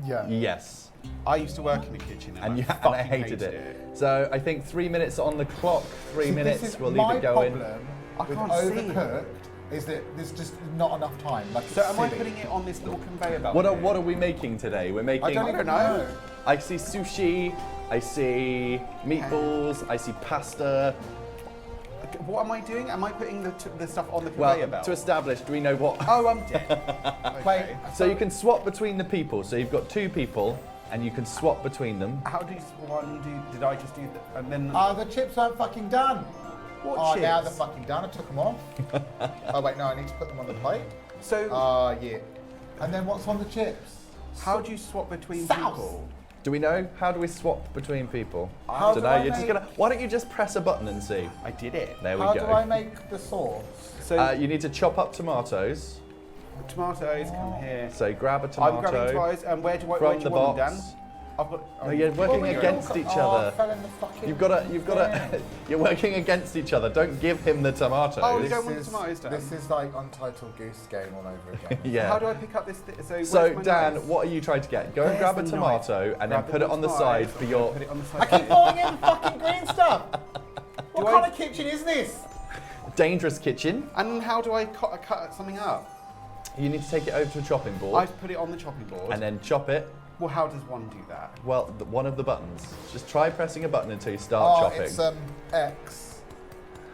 Yeah.
Yes.
I used to work in a kitchen, and
And
I
I hated it. So I think 3 minutes on the clock, 3
See,
minutes,
this is
we'll
my
leave it going.
problem
I
with
can't see.
Overcooked is that there's just not enough time. Like,
So
it's
am I
silly.
putting it on this little conveyor belt?
What
here?
are we making today? We're making...
I don't even know.
I see sushi, I see meatballs, I see pasta.
What am I doing? Am I putting the stuff on the conveyor
Well,
belt?
to establish, do we know what...
Oh, I'm dead.
Wait,
Okay.
So you can swap between the people. So you've got 2 people, and you can swap between them.
How do one do? Did I just do that? And then
the chips aren't fucking done.
what
Oh,
chips?
now they're fucking done. I took them off. Oh, wait, no, I need to put them on the plate.
So
Yeah. And then what's on the chips?
how do you swap between
Sauce.
people?
Do we know? How do we swap between people?
How
Don't
do
know.
I
You're just
make-
gonna. Why don't you just press a button and see?
I did it.
There we
How
go.
do I make the sauce?
So
You need to chop up tomatoes.
tomatoes, come here.
So grab a
I'm
tomato
grabbing tomatoes, and where do
from
you
the
want
box.
them, Dan? I've got.
No, you're working
Well, we
against
all
each
got- I
other.
fell in the fucking
You've got to. You're working against each other. Don't give him the tomatoes.
Oh, you
This
don't want
is-
tomatoes, Dan?
This is like Untitled Goose Game all over again.
Yeah.
How do I pick up this?
So
where's my
Dan,
knife?
what are you trying to get? Go and
There's
grab a
the
tomato
knife.
and then
Grab
put it on the
tomatoes,
side for
I'm
your.
gonna put it on the
I
side.
keep falling in fucking green stuff. What
Do
kind
I-
of kitchen is this?
Dangerous kitchen.
And how do I cut something up?
You need to take it over to a chopping board
I've put it on the chopping board.
and then chop it.
Well, how does one do that?
Well, one of the buttons. Just try pressing a button until you start chopping.
It's X.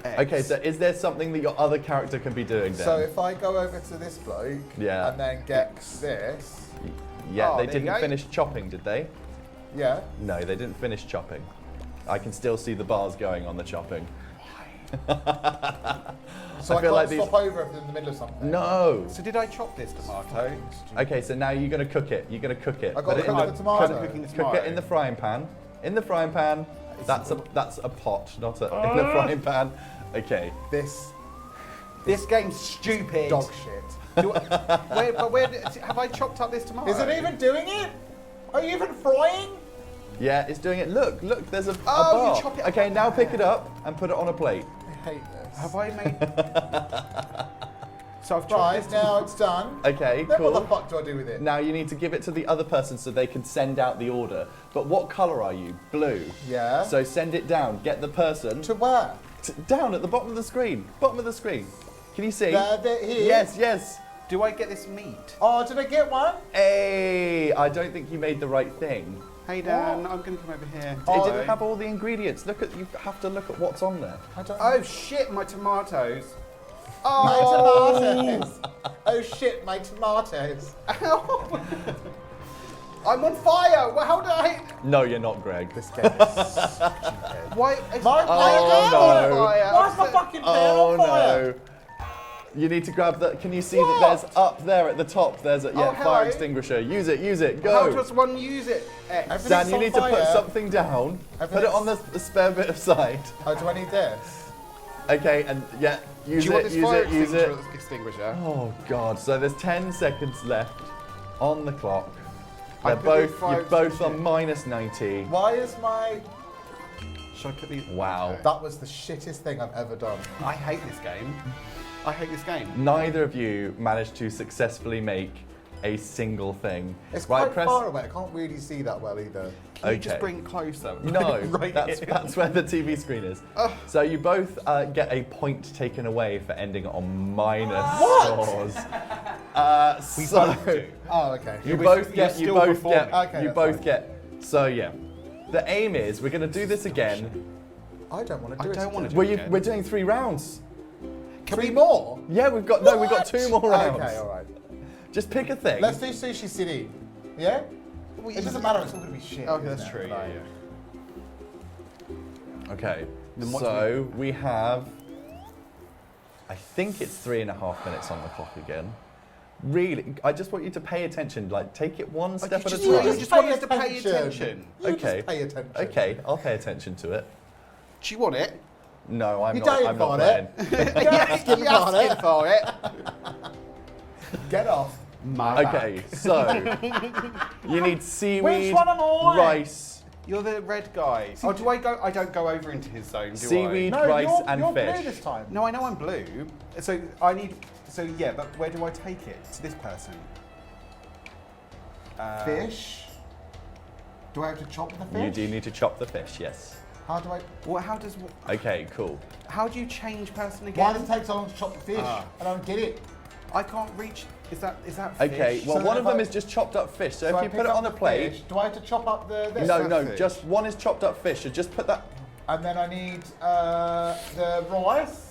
Okay, so is there something that your other character can be doing then?
So if I go over to this bloke
Yeah.
and then get this,
Yeah,
Oh,
they
there you
didn't
go.
finish chopping, did they?
yeah.
No, they didn't finish chopping. I can still see the bars going on the chopping.
So I,
feel
can't
like these-
stop over if I'm in the middle of something.
No.
So did I chop this tomato?
Okay, so now you're going to cook it. You're going to cook it.
I
Put
gotta
it in
cook
the
the tomato.
cook-
Cooking the
Cook it
tomato.
in the frying pan. In the frying pan. That's a pot, not a in the frying pan. Okay.
This
This game's stupid.
dog shit.
Where have I chopped up this tomato?
Is it even doing it? Are you even frying?
Yeah, it's doing it. Look, there's a
Oh,
bar.
you chop it up
Okay,
like
now
that.
pick it up and put it on a plate.
I hate this.
Have I made? So I've chopped
Right,
this
now it's done.
Okay,
Then what the
cool.
fuck do I do with it?
Now you need to give it to the other person so they can send out the order. But what colour are you? Blue.
Yeah.
So send it down. Get the person
To where?
down at the bottom of the screen. Bottom of the screen. Can you see?
There, here.
Yes.
Do I get this meat?
Oh, did I get one?
Hey, I don't think you made the right thing.
Hey Dan, I'm going to come over here.
It didn't have all the ingredients. You have to look at what's on there.
I don't
Oh shit, my tomatoes.
My
Oh,
tomatoes. Oh shit, my tomatoes.
Ow. I'm on fire. Well, how did I?
No, you're not, Greg.
This game is stupid.
Why?
My
Oh,
pan
no.
on
Fire.
Why's my fucking pan
Oh
on fire?
no. You need to grab the. Can you see
What?
that there's up there at the top? There's a
Oh,
fire
hello.
extinguisher. Use it.
How
Go.
does one use it? X.
Everything's
Dan, you
on
need to put
fire.
something down. Put it
Everything's-
on the spare bit of side.
Oh, do I need this?
Okay, and yeah,
Do
use
you want
it,
this
use
fire
it, use it.
extinguisher?
Oh god, so there's 10 seconds left on the clock.
I
They're
put the
both,
fire
you're both
extinguisher.
on minus 90.
Why is my...
Should I put these?
Wow.
That was the shittest thing I've ever done.
I hate this game. I hate this game.
Neither of you managed to successfully make a single thing.
It's
Right,
quite far away. I can't really see that well either.
Can you just
Okay.
bring it closer?
No,
right
that's,
here.
that's where the TV screen is. So you both get a point taken away for ending on minus scores. So
both do.
Oh, okay.
you
You're
both get,
still
you both
performing.
get,
Okay,
you
that's
both
fine.
get. So yeah, the aim is we're going to do this again.
I don't want to do
I
it.
don't wanna
again.
do it.
We're,
again.
we're doing 3 rounds.
Three more?
Yeah, we've got we've got 2 more rounds.
Okay, all right.
Just pick a thing.
Let's do Sushi City. Yeah?
Well,
It doesn't matter. It's all going to be shit.
Okay,
isn't
that's
it?
true.
Like-
Yeah.
Okay,
Then what
so we have, I think it's 3.5 minutes on the clock again. Really, I just want you to pay attention, like take it one step at a
You
time.
just want us to pay attention.
You
Okay.
just pay attention.
Okay, I'll pay attention to it.
Do you want it?
No, I'm
You
not.
don't
I'm not
want
playing.
it.
Yes,
You're
you're
asking
asking for it.
Get off.
My
Okay, so you need seaweed,
Which one am I?
rice,
You're the red guy. Oh, do I go? I don't go over into his zone, do
seaweed,
No,
rice,
you're,
and
you're
fish.
blue this time.
I? No, I know I'm blue. So I need. So yeah, but where do I take it? To this person.
Fish. Do I have to chop the fish?
You do need to chop the fish, yes.
How do I...
Well, how does?
Okay, cool.
How do you change person
Why
again?
does it take so long to chop the fish?
Ah.
I don't get it.
I can't reach. Is that fish?
Okay, well,
So
one
if
of them
I-
is just chopped up fish. So
So
if
I
you
pick
put it
up
on a
the
plate,
fish, do I have to chop up the this?
no,
that's
no,
fish.
just one is chopped up fish. So just put that.
And then I need the rice.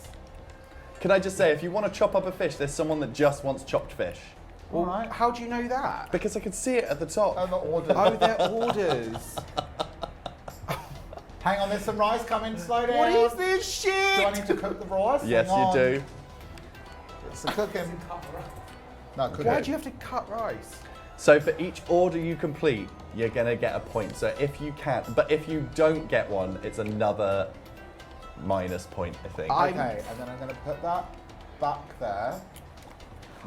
Can I just say, if you want to chop up a fish, there's someone that just wants chopped fish.
Well,
Alright.
how do you know that?
Because I can see it at the top.
And the order.
Oh, they're orders.
Hang on, there's some rice coming. Slow down.
What is this
Do I
shit?
need to cook the rice?
Yes,
Hang
you
on.
do.
It's a cooking. No, cooking.
Why do you have to cut rice?
So for each order you complete, you're gonna get a point. So if you can, but if you don't get one, it's another minus point, I think.
Okay, and then I'm going to put that back there.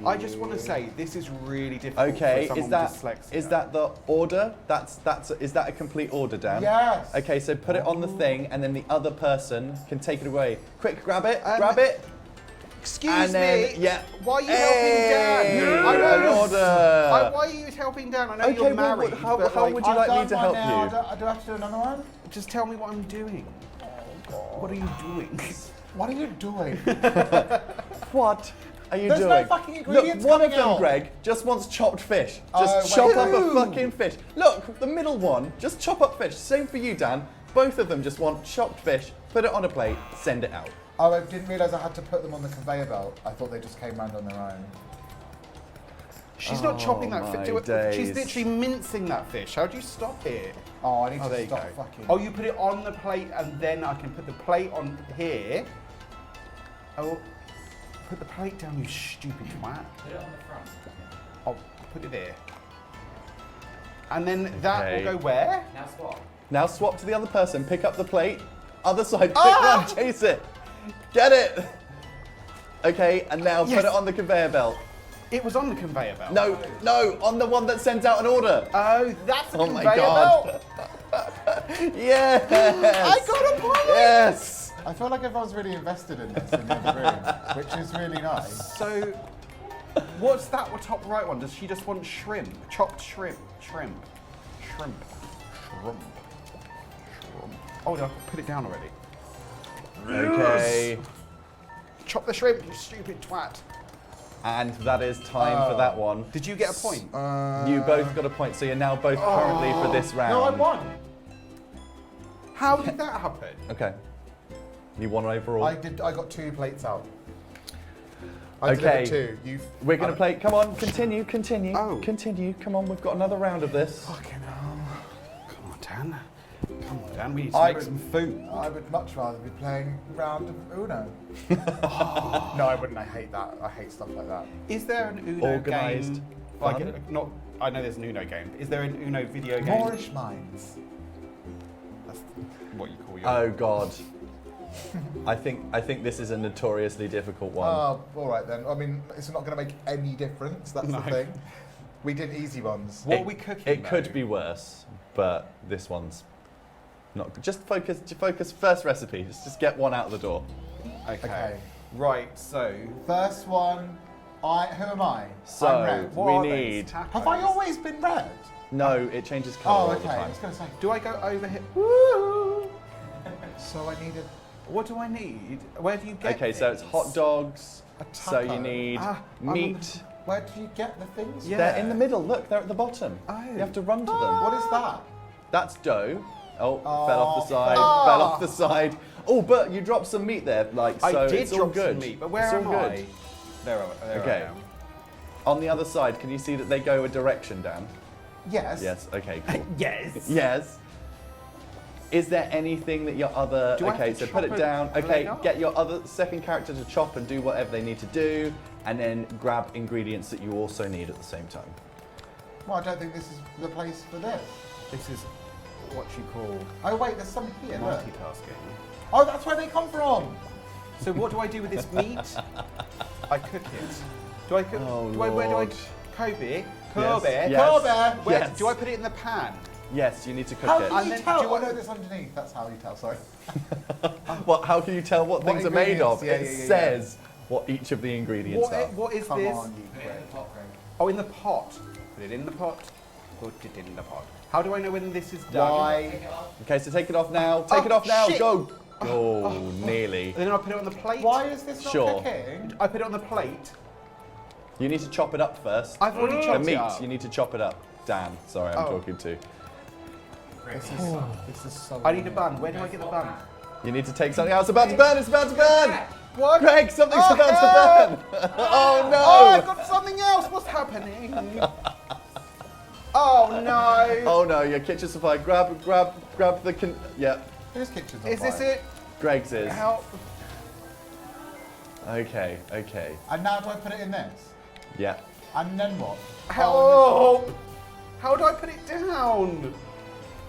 I just want to say this is really difficult
Okay,
for
is
someone
that
with dyslexia.
is that the order? Is that a complete order, Dan?
Yes.
Okay, so put it on the thing, and then the other person can take it away. Quick, grab it, grab it.
Excuse
And then,
me.
yeah.
Why are you
Hey,
helping Dan? I
an
know.
order.
Why are you helping Dan? I know
Okay,
you're
well,
married.
how
but,
would you
I've
like me
done
to
one
help
now.
you?
Do I have to do another one?
Just tell me what I'm doing. What are you doing?
What are you doing?
What are you
There's
doing?
no fucking ingredients
Look, one of
coming
them,
out.
Greg, just wants chopped fish.
Oh,
Just
wait.
chop up a
Ew.
fucking fish. Look, the middle one, just chop up fish. Same for you, Dan. Both of them just want chopped fish. Put it on a plate, send it out.
Oh, I didn't realise I had to put them on the conveyor belt. I thought they just came round on their own.
She's not chopping that
my
fish. She's
days.
literally mincing that fish. How do you stop it?
Oh, I need
Oh, there
to
you
stop
go.
fucking.
Oh, you put it on the plate and then I can put the plate on here. Oh, put the plate down, you stupid twat.
Put it on the front.
I'll put it there. And then that
Okay.
will go where?
Now swap.
Now swap to the other person, pick up the plate, other side, quick
Ah!
run, chase it. Get it. Okay, and now
Yes.
put it on the conveyor belt.
It was on the conveyor belt.
No, no, on the one that sends out an order.
Oh, that's the
Oh my
conveyor
God.
belt.
Yes.
I got a point.
Yes.
I feel like everyone's really invested in this in the other room, which is really nice.
So, what's that top right one? Does she just want shrimp? Chopped shrimp. Shrimp. Shrimp. Shrimp. Shrimp. Oh, did I put it down already?
Okay.
Chop the shrimp, you stupid twat.
And that is time for that one.
Did you get a point?
You both got a point, so you're now both currently for this round.
No, I won.
How did that happen?
Okay. You won overall.
I got 2 plates out. I
Okay.
delivered 2. You've.
We're going to play. Come on, continue.
Oh.
Continue. Come on, we've got another round of this.
Fucking hell. Come on, Dan. Come on, Dan. We need to
I
make some food.
I would much rather be playing a round of Uno. No, I wouldn't. I hate that. I hate stuff like that.
Is there an Uno
Organised
game?
fun?
Not. I know there's an Uno game. Is there an Uno video game?
Moorish Minds.
That's what you call your.
Oh God. I think this is a notoriously difficult one.
Oh, all right then. I mean, it's not going to make any difference. That's
No.
the thing. We did easy ones.
What are we cooking?
It could
though?
be worse, but this one's not. Just focus. First recipe. Just get one out of the door.
Okay.
Okay.
Right. So.
First one. Who am I?
So
I'm red.
What
we
are
need.
those? Tacos?
Have I always been red?
No, it changes colour
Oh,
all
okay.
the
I
time.
was going to say.
Do I go over here?
Woo! So I needed.
What do I need? Where do you get?
Okay, so it's
things?
hot dogs.
A
So you
taco.
need
I'm on
meat.
Where do you get the things?
Yeah.
They're in the middle. Look, they're at the bottom.
Oh.
You have to run to them.
What is that?
That's dough. Oh,
Oh,
fell off the side.
fuck.
Fell off the side. Oh, but you dropped some meat there, like so.
I did
it's all
drop
good.
some meat, but where
it's all
am
good.
I? There
Okay.
I am.
On the other side, can you see that they go a direction, Dan?
Yes.
Yes. Okay. Cool.
Yes.
Yes. Is there anything that your other?
Do I have
Okay,
to
so put
chop
it
it
down.
right
Okay,
up?
get your other second character to chop and do whatever they need to do, and then grab ingredients that you also need at the same time.
Well, I don't think this is the place for this.
This is what you call
Oh wait, there's some here. Look.
multitasking.
Oh, that's where they come from.
So what do I do with this meat? I cook it. Do I cook?
Oh,
Where do I?
Lord.
Kobe.
Yes.
Where
Yes.
do I put it in the pan?
Yes, you need to cook
How
it.
can
And
you
then
tell?
do
Oh
I-
no, this underneath. That's how you tell. Sorry.
What? How can you tell what things are made of?
ingredients? Yeah,
It
yeah, yeah,
says what each of the ingredients are.
What is
Come
this?
on, you
Put it in
prick.
the top room.
Oh, in the pot. Put it in the pot. Put it in the pot. How do I know when this is done?
Why?
Take it off.
Okay, so take it off now. Take
Oh,
it off now.
shit.
Go. Oh, nearly.
And then I put it on the plate.
Why is this not
Sure.
cooking?
I put it on the plate.
You need to chop it up first.
I've already
The
chopped
meat,
it up.
you need to chop it up. Dan, sorry, I'm
Oh.
talking to.
This is so.
I need a bun. Where do I get the bun?
You need to take something out. It's about to burn. It's about to burn.
What?
Greg, something's
Oh,
about
help!
to burn. Oh no.
Oh, I've got something else. What's happening? Oh no.
Oh no, your kitchen supply. Grab the yeah.
Whose kitchen's on
Is this
fire?
it?
Greg's is.
Help.
Okay.
And now do I put it in this?
Yeah.
And then what?
Help! How do I put it down?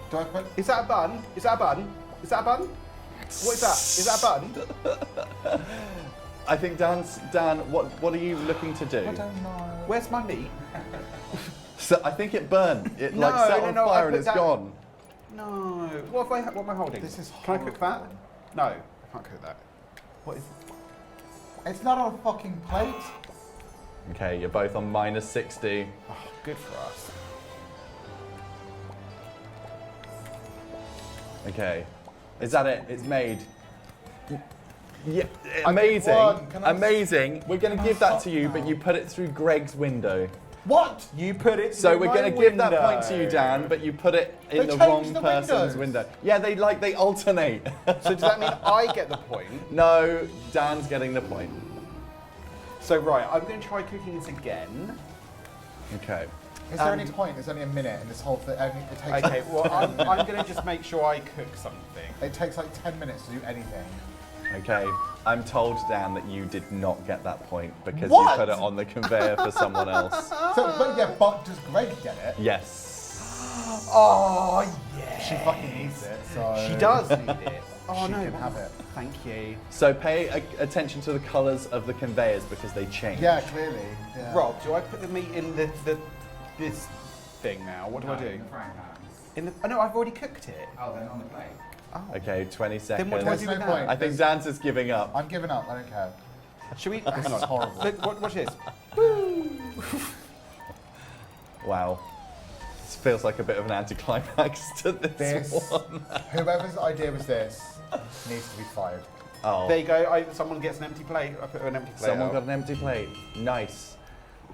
Do I put?
Is that a bun? Is that a bun? Is that a bun? What is that? Is that a bun?
I think Dan, what are you looking to do?
I don't know.
Where's my meat?
So I think it burned. It
No,
like set
no,
on
no, I
fire and
put
it's
that-
gone.
No. What am I holding?
This is
Can I cook that?
horrible.
No, I can't cook that. What is?
It's not on a fucking plate.
Okay, you're both on -60.
Oh, good for us.
Okay, is that it? It's made. Yeah,
I
amazing,
did one. Can I-
amazing. We're going to
Can I
give that
stop
to you, but
now?
you put it through Greg's window.
What?
You put it.
So
through
we're going
my
to give that
window.
point to you, Dan, but you put it in
They
the
changed
wrong
the
person's
windows.
window. Yeah, they alternate.
So does that mean I get the point?
No, Dan's getting the point.
So right, I'm going to try cooking this again.
Okay.
Is there any point? There's only a minute in this whole thing. It takes.
Okay, well I'm going to just make sure I cook something.
It takes like 10 minutes to do anything.
Okay, I'm told, Dan, that you did not get that point because
What?
you put it on the conveyor for someone else.
So, but yeah, but does Greg get it?
Yes.
Oh yeah.
She fucking needs it. So
She does need it. Oh
She
no,
can have it.
Thank you.
So pay attention to the colours of the conveyors because they change.
Yeah, clearly. Yeah.
Rob, do I put the meat in this thing now? What do
No,
I do?
in the frying pan.
In the? Oh no, I've already cooked it.
Oh, then on the plate.
Okay, 20 seconds.
Then what do I
There's
do
no
with
point.
that?
I think Dan's just giving up.
I'm giving up. I don't care.
Should we?
This
Hang
is
on.
horrible.
Look, watch this.
Wow. This feels like a bit of an anticlimax to this
This.
one.
Whoever's idea was this needs to be fired.
Oh,
There you go. Someone gets an empty plate. I put an empty plate.
someone
out.
got an empty plate. Nice.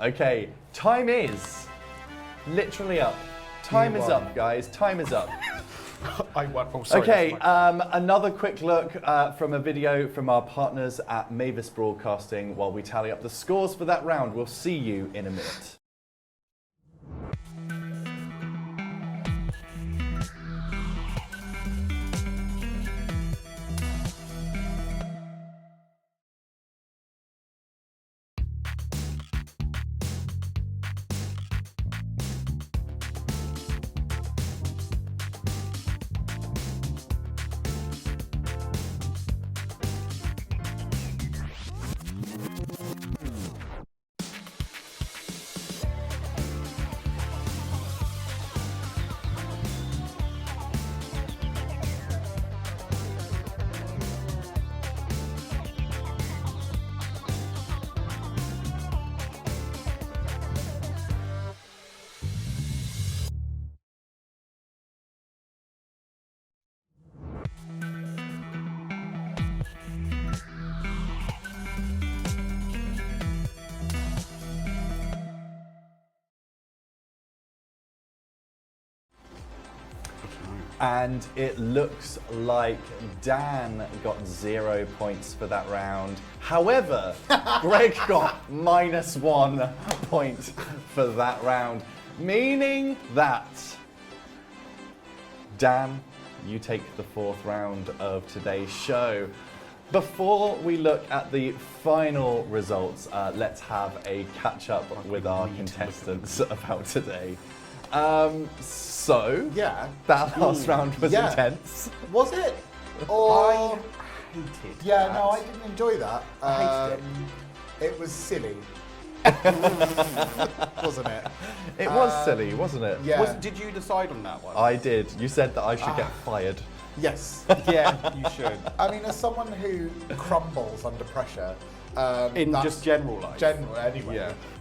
Okay, time is literally up. Time
You
is
won.
up, guys. Time is up.
I won. Oh, sorry.
Okay,
that's my-
another quick look from a video from our partners at Mavis Broadcasting while we tally up the scores for that round. We'll see you in a minute. And it looks like Dan got 0 points for that round. However, Greg got -1 point for that round, meaning that Dan, you take the 4th round of today's show. Before we look at the final results, let's have a catch up with our contestants about today. So,
Yeah.
that last round was
Yeah.
intense.
Was it? Or
I hated
yeah,
that.
no, I didn't enjoy that.
I hated
It was silly, wasn't it?
It was silly, wasn't it?
Yeah.
Did you decide on that one?
I did. You said that I should get fired.
Yes.
Yeah, you should.
I mean, as someone who crumbles under pressure,
In
that's
just general life.
general anyway,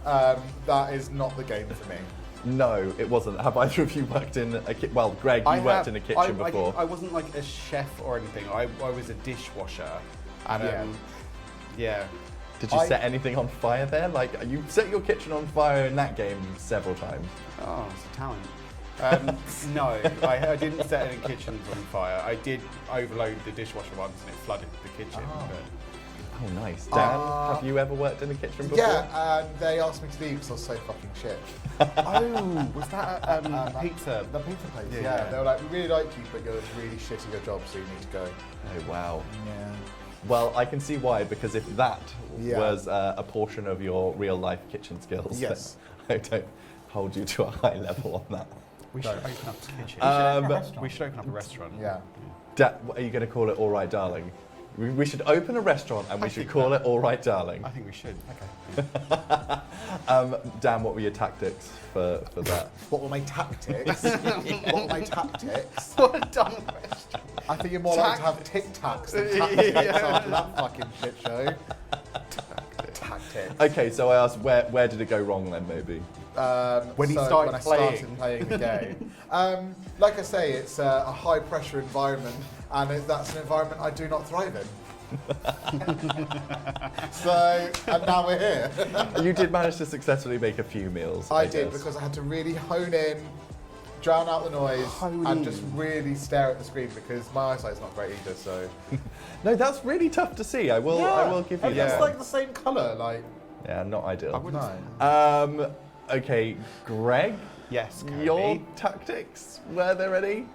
Yeah.
that is not the game for me.
No, it wasn't. Have either of you worked in a kitchen? Well, Greg, you worked in a kitchen before.
I wasn't like a chef or anything. I was a dishwasher. And yeah.
Did you
I-
set anything on fire there? Like, you set your kitchen on fire in that game several times.
Oh, it's a talent. No, I didn't set any kitchens on fire. I did overload the dishwasher once and it flooded the kitchen.
Oh, nice. Dan, have you ever worked in a kitchen before?
Yeah, and they asked me to leave because I was so fucking shit.
But, oh, was that pizza?
The pizza place,
Yeah,
yeah.
yeah.
They were like, we really like you, but you're really shit at your job, so you need to go.
Oh, wow.
Yeah.
Well, I can see why, because if that
Yeah.
was a portion of your real life kitchen skills,
Yes.
then I don't hold you to a high level on that.
We should open up a kitchen. We should open up a restaurant.
Yeah.
Are you going to call it All Right Darling? We should open a restaurant and we should
think
call
that-
it All Right Darling.
I think we should. Okay.
Dan, what were your tactics for that?
What were my tactics? What were my tactics?
What a dumb question.
I think you're more likely to have Tic Tacs than tactics after that fucking shit show. Tactics.
Okay, so I asked, where did it go wrong then, maybe?
When he
so
started
when I
playing.
started playing the game. Like I say, it's a high pressure environment, and that's an environment I do not thrive in. So, and now we're here.
You did manage to successfully make a few meals.
I did,
guess.
because I had to really hone in, drown out the noise, and just really stare at the screen, because my eyesight's not great either. So
No, that's really tough to see. I will give you
and
that.
it's like the same colour, like
Yeah, not ideal.
no.
Okay, Greg,
Yes, Kirby.
your tactics, were there any?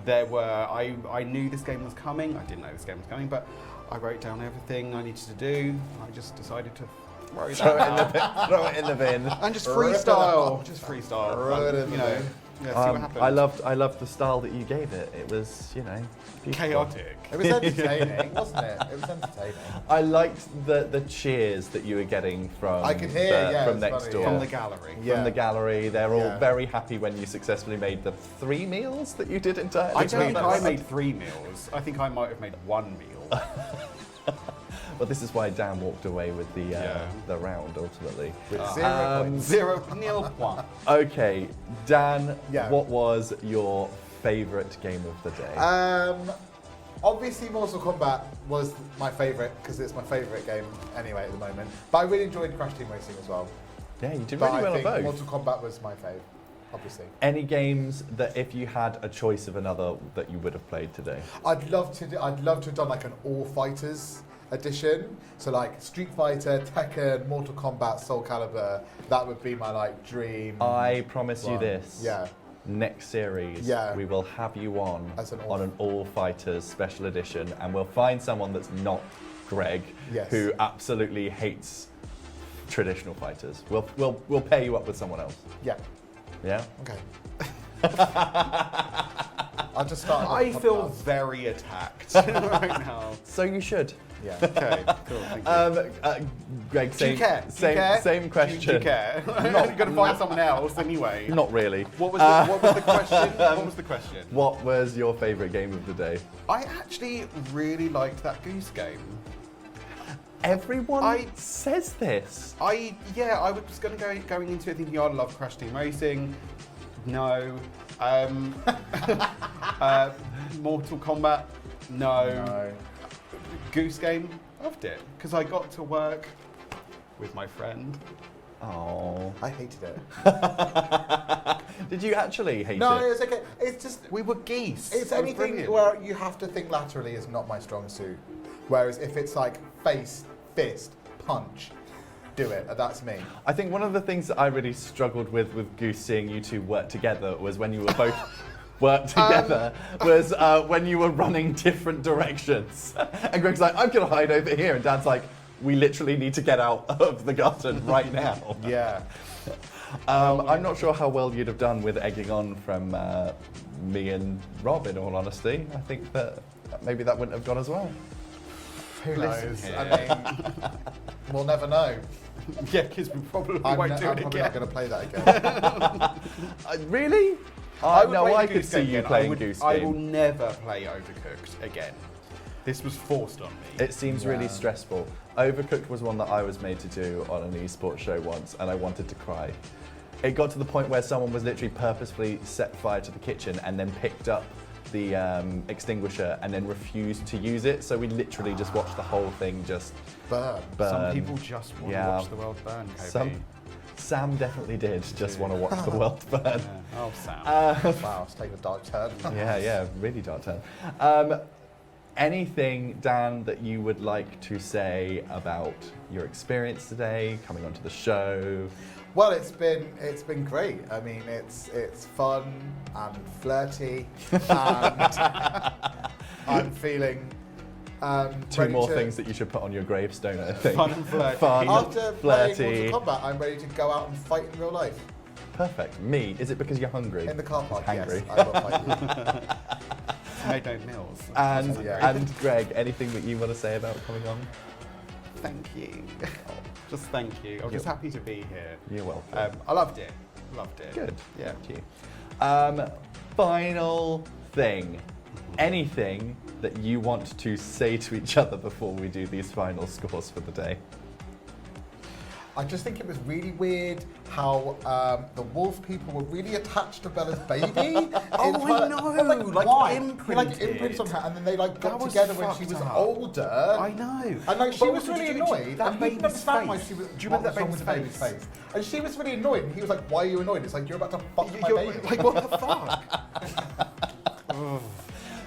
There were. I knew this game was coming. I didn't know this game was coming, but I wrote down everything I needed to do. I just decided to throw
Throw
that
it in the
out.
bin. Throw it in the bin.
And just
Rip it
freestyle.
out.
Just freestyle.
Throw it in
you
the
know,
bin.
yeah, see what happens.
I loved the style that you gave it. It was, beautiful.
Chaotic.
It was entertaining, wasn't it? It was entertaining.
I liked the cheers that you were getting from
I could hear, yeah,
from
it's
next
funny,
door.
yeah.
From the gallery.
Yeah.
From the gallery, they're all
Yeah.
very happy when you successfully made the 3 meals that you did entirely.
I don't think I
yourself.
made 3 meals. I think I might have made 1 meal.
Well, this is why Dan walked away with the
Yeah.
the round ultimately.
With 0 points.
0-1.
Okay, Dan,
Yeah.
what was your favourite game of the day?
Obviously, Mortal Kombat was my favourite, because it's my favourite game anyway at the moment. But I really enjoyed Crash Team Racing as well.
Yeah, you did
But
really
I
well at
think
both.
Mortal Kombat was my fave, obviously.
Any games that, if you had a choice of another, that you would have played today?
I'd love to have done like an All Fighters edition. So like Street Fighter, Tekken, Mortal Kombat, Soul Calibur. That would be my like dream.
I promise you
one.
this.
Yeah.
Next series,
Yeah.
we will have you on
As an
an All Fighters special edition, and we'll find someone that's not Greg,
Yes.
who absolutely hates traditional fighters. We'll pair you up with someone else.
Yeah.
Yeah.
Okay. I'll just start.
I
another
feel
podcast.
very attacked right now.
So you should.
Yeah.
Okay, cool. Thank you.
Greg,
Do you
same,
care? Do you
same,
care?
same question.
Do you care? You're going to find someone else anyway.
Not really.
What was the question? What was the question?
What was your favourite game of the day?
I actually really liked that Goose Game.
Everyone says this.
I was going to going into it thinking I love Crash Team Racing. No. Mortal Kombat.
No.
Goose Game. Loved it because I got to work with my friend.
Oh.
I hated it.
Did you actually hate
No,
it?
it's okay. It's just
We were geese.
it's
It was
anything
brilliant.
where you have to think laterally is not my strong suit. Whereas if it's like face, fist, punch, do it. That's me.
I think one of the things that I really struggled with Goose, seeing you two work together, was when you were both work together, was when you were running different directions. And Greg's like, I'm going to hide over here. And Dad's like, we literally need to get out of the garden right now.
Yeah.
I'm not sure how well you'd have done with egging on from me and Rob, in all honesty. I think that maybe that wouldn't have gone as well.
Who listens?
here.
I mean, we'll never know.
Yeah, because we probably
I'm
won't do it
probably
again.
not going to play that again.
Really?
would
No,
play
I
the
could
Goose
see
Game
you
again.
playing
I would-
Goose
I will
Game.
never play Overcooked again. This was forced on me.
It seems really stressful. Overcooked was one that I was made to do on an esports show once, and I wanted to cry. It got to the point where someone was literally purposefully set fire to the kitchen and then picked up the extinguisher and then refused to use it. So we literally just watched the whole thing just
Burn.
burn.
Some people just want to watch the world burn, Kobe.
Sam definitely did just want to watch the world burn.
Yeah. Oh, Sam.
Wow, it's taken a dark turn.
Yeah, really dark turn. Anything, Dan, that you would like to say about your experience today, coming onto the show?
Well, it's been great. I mean, it's fun and flirty, and I'm feeling
Two
ready
more
to-
things that you should put on your gravestone, I think.
Fun and flirty.
Fun,
After playing
flirty.
Mortal Kombat, I'm ready to go out and fight in real life.
Perfect. Me? Is it because you're hungry?
In the car park,
Hangry.
yes. I will fight you.
Made no meals.
And,
Yeah.
and Greg, anything that you want to say about coming on?
Thank you. Just thank you. I'm just happy to be here.
You're welcome.
I loved it. Loved it.
Good.
Yeah.
Thank you. Final thing. Anything that you want to say to each other before we do these final scores for the day?
I just think it was really weird how the wolf people were really attached to Bella's baby.
Oh, I know. Like,
why?
imprinted.
He, like imprints on her, and then they like got
That was
together when she
fucked
was
up.
older.
I know.
And like she
But
was
also,
really
did you-
annoyed.
that
And he didn't
baby's
understand why
face.
she was.
Do you remember
what
that
was wrong
baby's
with the baby's face? And she was really annoyed, and he was like, "Why are you annoyed?" It's like you're about to fuck my
You're,
baby.
like, what the fuck?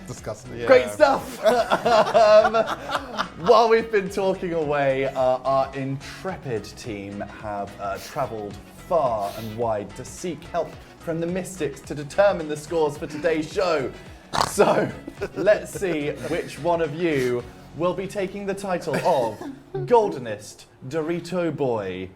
Disgusting.
Yeah.
Great stuff! While we've been talking away, our intrepid team have travelled far and wide to seek help from the mystics to determine the scores for today's show. So, let's see which one of you will be taking the title of Goldenest Dorito Boy.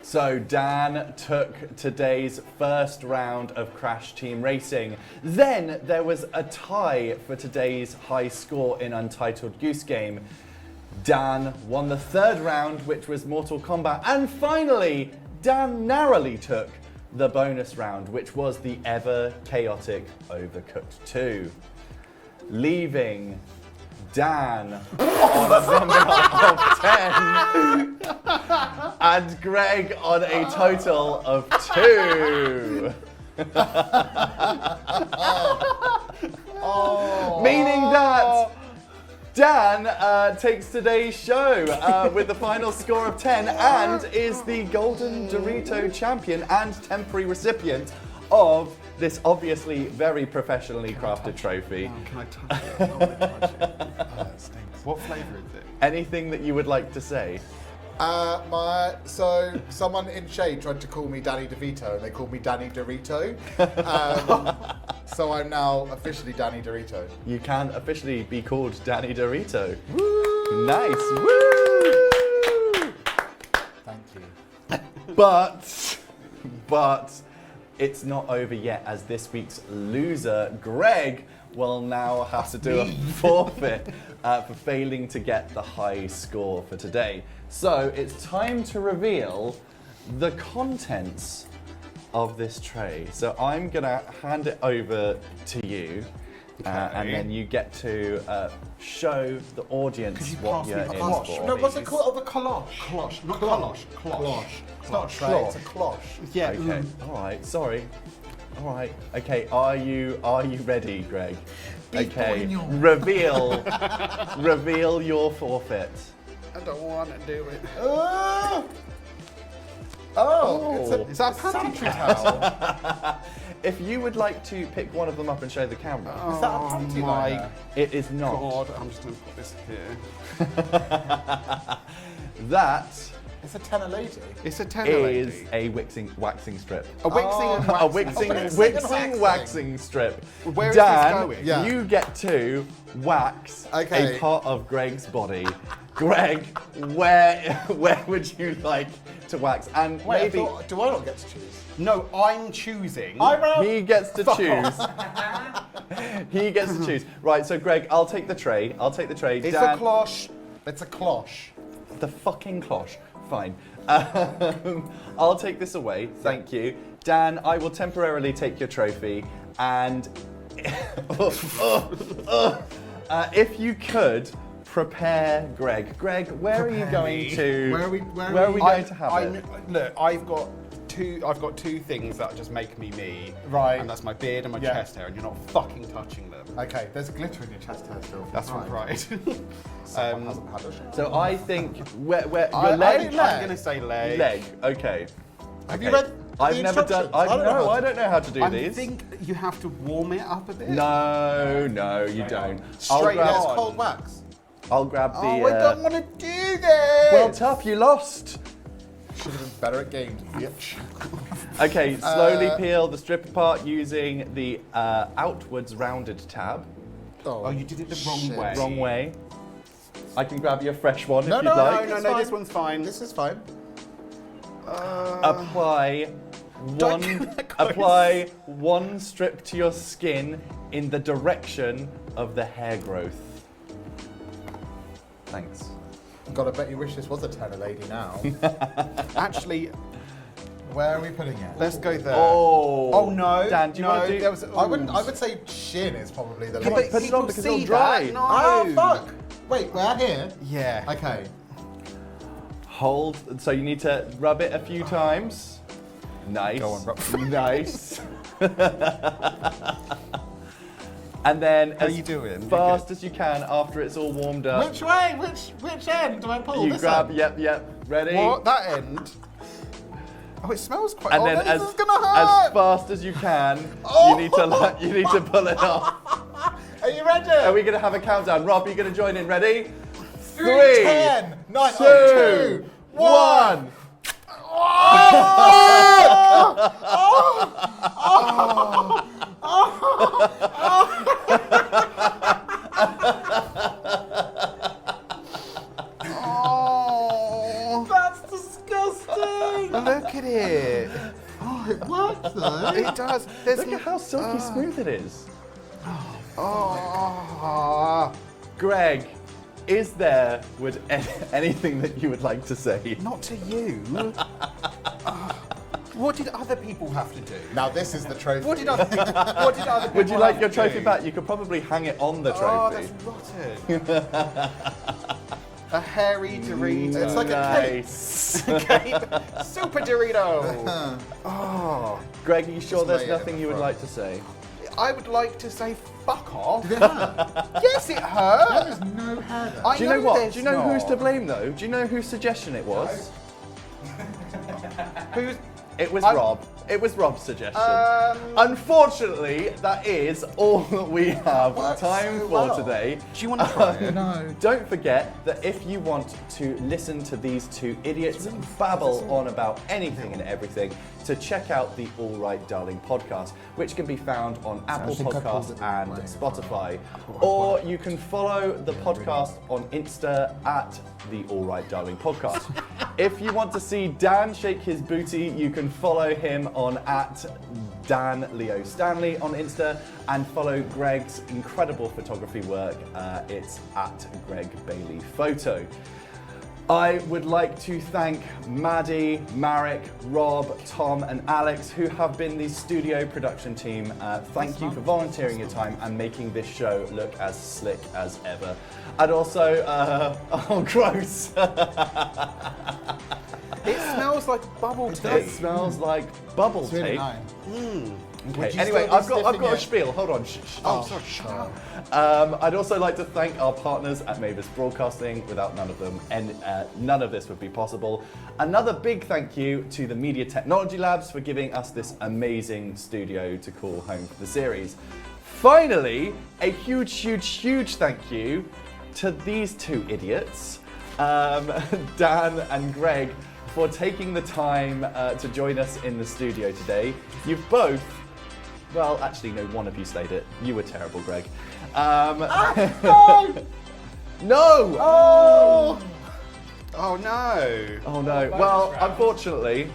So Dan took today's first round of Crash Team Racing. Then there was a tie for today's high score in Untitled Goose Game. Dan won the third round, which was Mortal Kombat. And finally, Dan narrowly took the bonus round, which was the ever chaotic Overcooked 2. Leaving Dan on a number of 10 and Greg on a total of 2. Meaning that Dan takes today's show with the final score of 10 and is the Golden Dorito champion and temporary recipient of this obviously very professionally crafted trophy.
Can I touch it? I don't want to touch it. Oh, it stinks. What flavour is it?
Anything that you would like to say?
So someone in Shade tried to call me Danny DeVito, and they called me Danny Dorito. So I'm now officially Danny Dorito.
You can officially be called Danny Dorito.
Woo!
Nice. Woo!
Thank you.
But it's not over yet, as this week's loser, Greg, will now have to do a forfeit for failing to get the high score for today. So it's time to reveal the contents of this tray. So I'm gonna hand it over to you, and then you get to show the audience what you're in for.
No, what's it called? Oh, the cloche.
Cloche, not cloche. Cloche.
It's not a tray, it's a cloche.
Yeah.
Okay. All right. Sorry. All right. Okay. Are you ready, Greg? Okay. Reveal your forfeit.
I don't want to do it.
It's a sanitary towel.
If you would like to pick one of them up and show the camera,
Is that a panty
my
liner?
it is not.
God, I'm just going to put this here.
That
It's a tenor lady.
It's a tenor
is
lady.
a waxing strip.
A waxing and
A
waxing.
waxing waxing strip.
Where is
Dan,
this going?
Yeah.
you get to wax
Okay.
a part of Greg's body. Greg, where would you like to wax? And
Wait,
maybe
do I not get to choose?
No, I'm choosing.
he gets to choose. He gets to choose. Right, so Greg, I'll take the tray.
It's
Dan,
a cloche. It's a cloche.
the fucking cloche. Fine. I'll take this away. Thank you. Dan, I will temporarily take your trophy. And if you could prepare Greg. Greg, where are you going to?
Where are we
going to have it?
Look, I've got two things that just make me me.
Right.
And that's my beard and my
Yeah.
chest hair, and you're not fucking touching them.
Okay, there's glitter in your chest hair still.
That's from pride.
Someone hasn't had a
So I think where your
I
leg.
think
I'm gonna say leg.
Leg. Okay.
Have
Okay.
you read
I've
the
never done.
instructions? I
I don't know how to do
I
these.
think you have to warm it up a bit.
No, you don't.
Straight
grab-
as cold wax.
I'll grab the.
Oh, I don't want to do do this!
Well, tough, you lost.
Should have been better at games, bitch.
Okay, slowly peel the strip apart using the outwards rounded tab.
Oh, you did it the wrong
shit.
way.
Wrong way. I can grab you a fresh one
No,
if
no,
you'd like.
No,
It's
no,
fine.
this one's fine.
This is fine.
Apply
Don't
one.
get that close.
Apply one strip to your skin in the direction of the hair growth. Thanks.
God, I bet you wish this was a tenor lady now.
Actually,
Where are we putting it?
let's go there.
Oh
no.
Dan, do you
no,
want to do?
there was,
I would say chin is probably the
Come
least.
on, put it on because it'll dry.
No.
Oh, fuck! Wait, we're here?
Yeah.
Okay.
Hold. So you need to rub it a few times. Nice.
Go on, rub.
Nice. And then
How
as
are you doing?
fast as you can after it's all warmed up.
Which way? Which end do I pull?
You
This
grab.
end?
Yep. Ready.
What? That end? Oh, it smells quite.
And
oh,
then
this
as
is gonna hurt.
fast as you can,
Oh.
you need to pull it off.
Are you ready?
Are we gonna have a countdown? Rob, you gonna join in? Ready?
3, 10, 9,
2, 1.
Oh,
That's disgusting!
look at it.
Oh, it worked though.
It does. There's
Look at how silky smooth it is.
Oh,
Greg, is there anything that you would like to say?
not to you. What did other people have to do?
Now this is the trophy.
What did other people? What did other people?
Would you like
have
your
to
trophy
do?
back? You could probably hang it on the
Oh,
trophy.
that's rotten. A hairy Dorito.
It's like a cake.
Nice.
Super Dorito. Oh,
Greg, are you sure
Just
there's
lay it in
nothing
the
you would
front.
like to say?
I would like to say fuck off.
Did it hurt?
Yes, it hurt.
There's no hair there.
I
Do you know what?
there's
Do you know who's
not.
to blame though? Do you know whose suggestion it was?
Who's?
It was
I'm-
Rob. It was Rob's suggestion. Unfortunately, that is all that we have
works
time
so
for
well.
today.
Do you want to try it?
No.
Don't forget that if you want to listen to these two idiots babble on about anything and everything, to check out the All Right Darling podcast, which can be found on Apple
think I called
Podcasts
it the
and
way.
Spotify. Or you can follow the podcast on Insta at the All Right Darling podcast. If you want to see Dan shake his booty, you can follow him on at Dan Leo Stanley on Insta, and follow Greg's incredible photography work. It's at Greg Bailey Photo. I would like to thank Maddie, Marek, Rob, Tom and Alex, who have been the studio production team. Thank you for volunteering your time and making this show look as slick as ever. And also, oh gross.
It smells like bubble
It
tape.
smells like bubble
It's really
tape.
nice.
Okay,
Would you
anyway,
still be
I've got
sniffing
a
it?
spiel. Hold on. Shh.
Oh, sorry, shut up.
Sorry.
I'd also like to thank our partners at Mavis Broadcasting. Without none of them, and none of this would be possible. Another big thank you to the Media Technology Labs for giving us this amazing studio to call home for the series. Finally, a huge thank you to these two idiots, Dan and Greg, for taking the time to join us in the studio today. You've both, well, actually, no, one of you stayed it. You were terrible, Greg.
No!
No!
Oh!
Oh no.
Oh no. Well, unfortunately,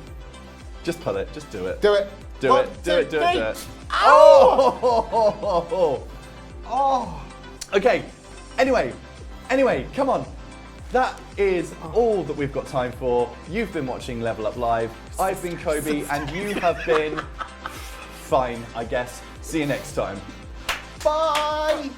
just pull it. Just do it.
Do it.
Do
One,
it. Do it.
two,
Do it.
three.
Do it. Oh!
Oh!
Okay. Anyway, come on. That is all that we've got time for. You've been watching Level Up Live. I've been Kobe, and you have been fine, I guess. See you next time.
Bye!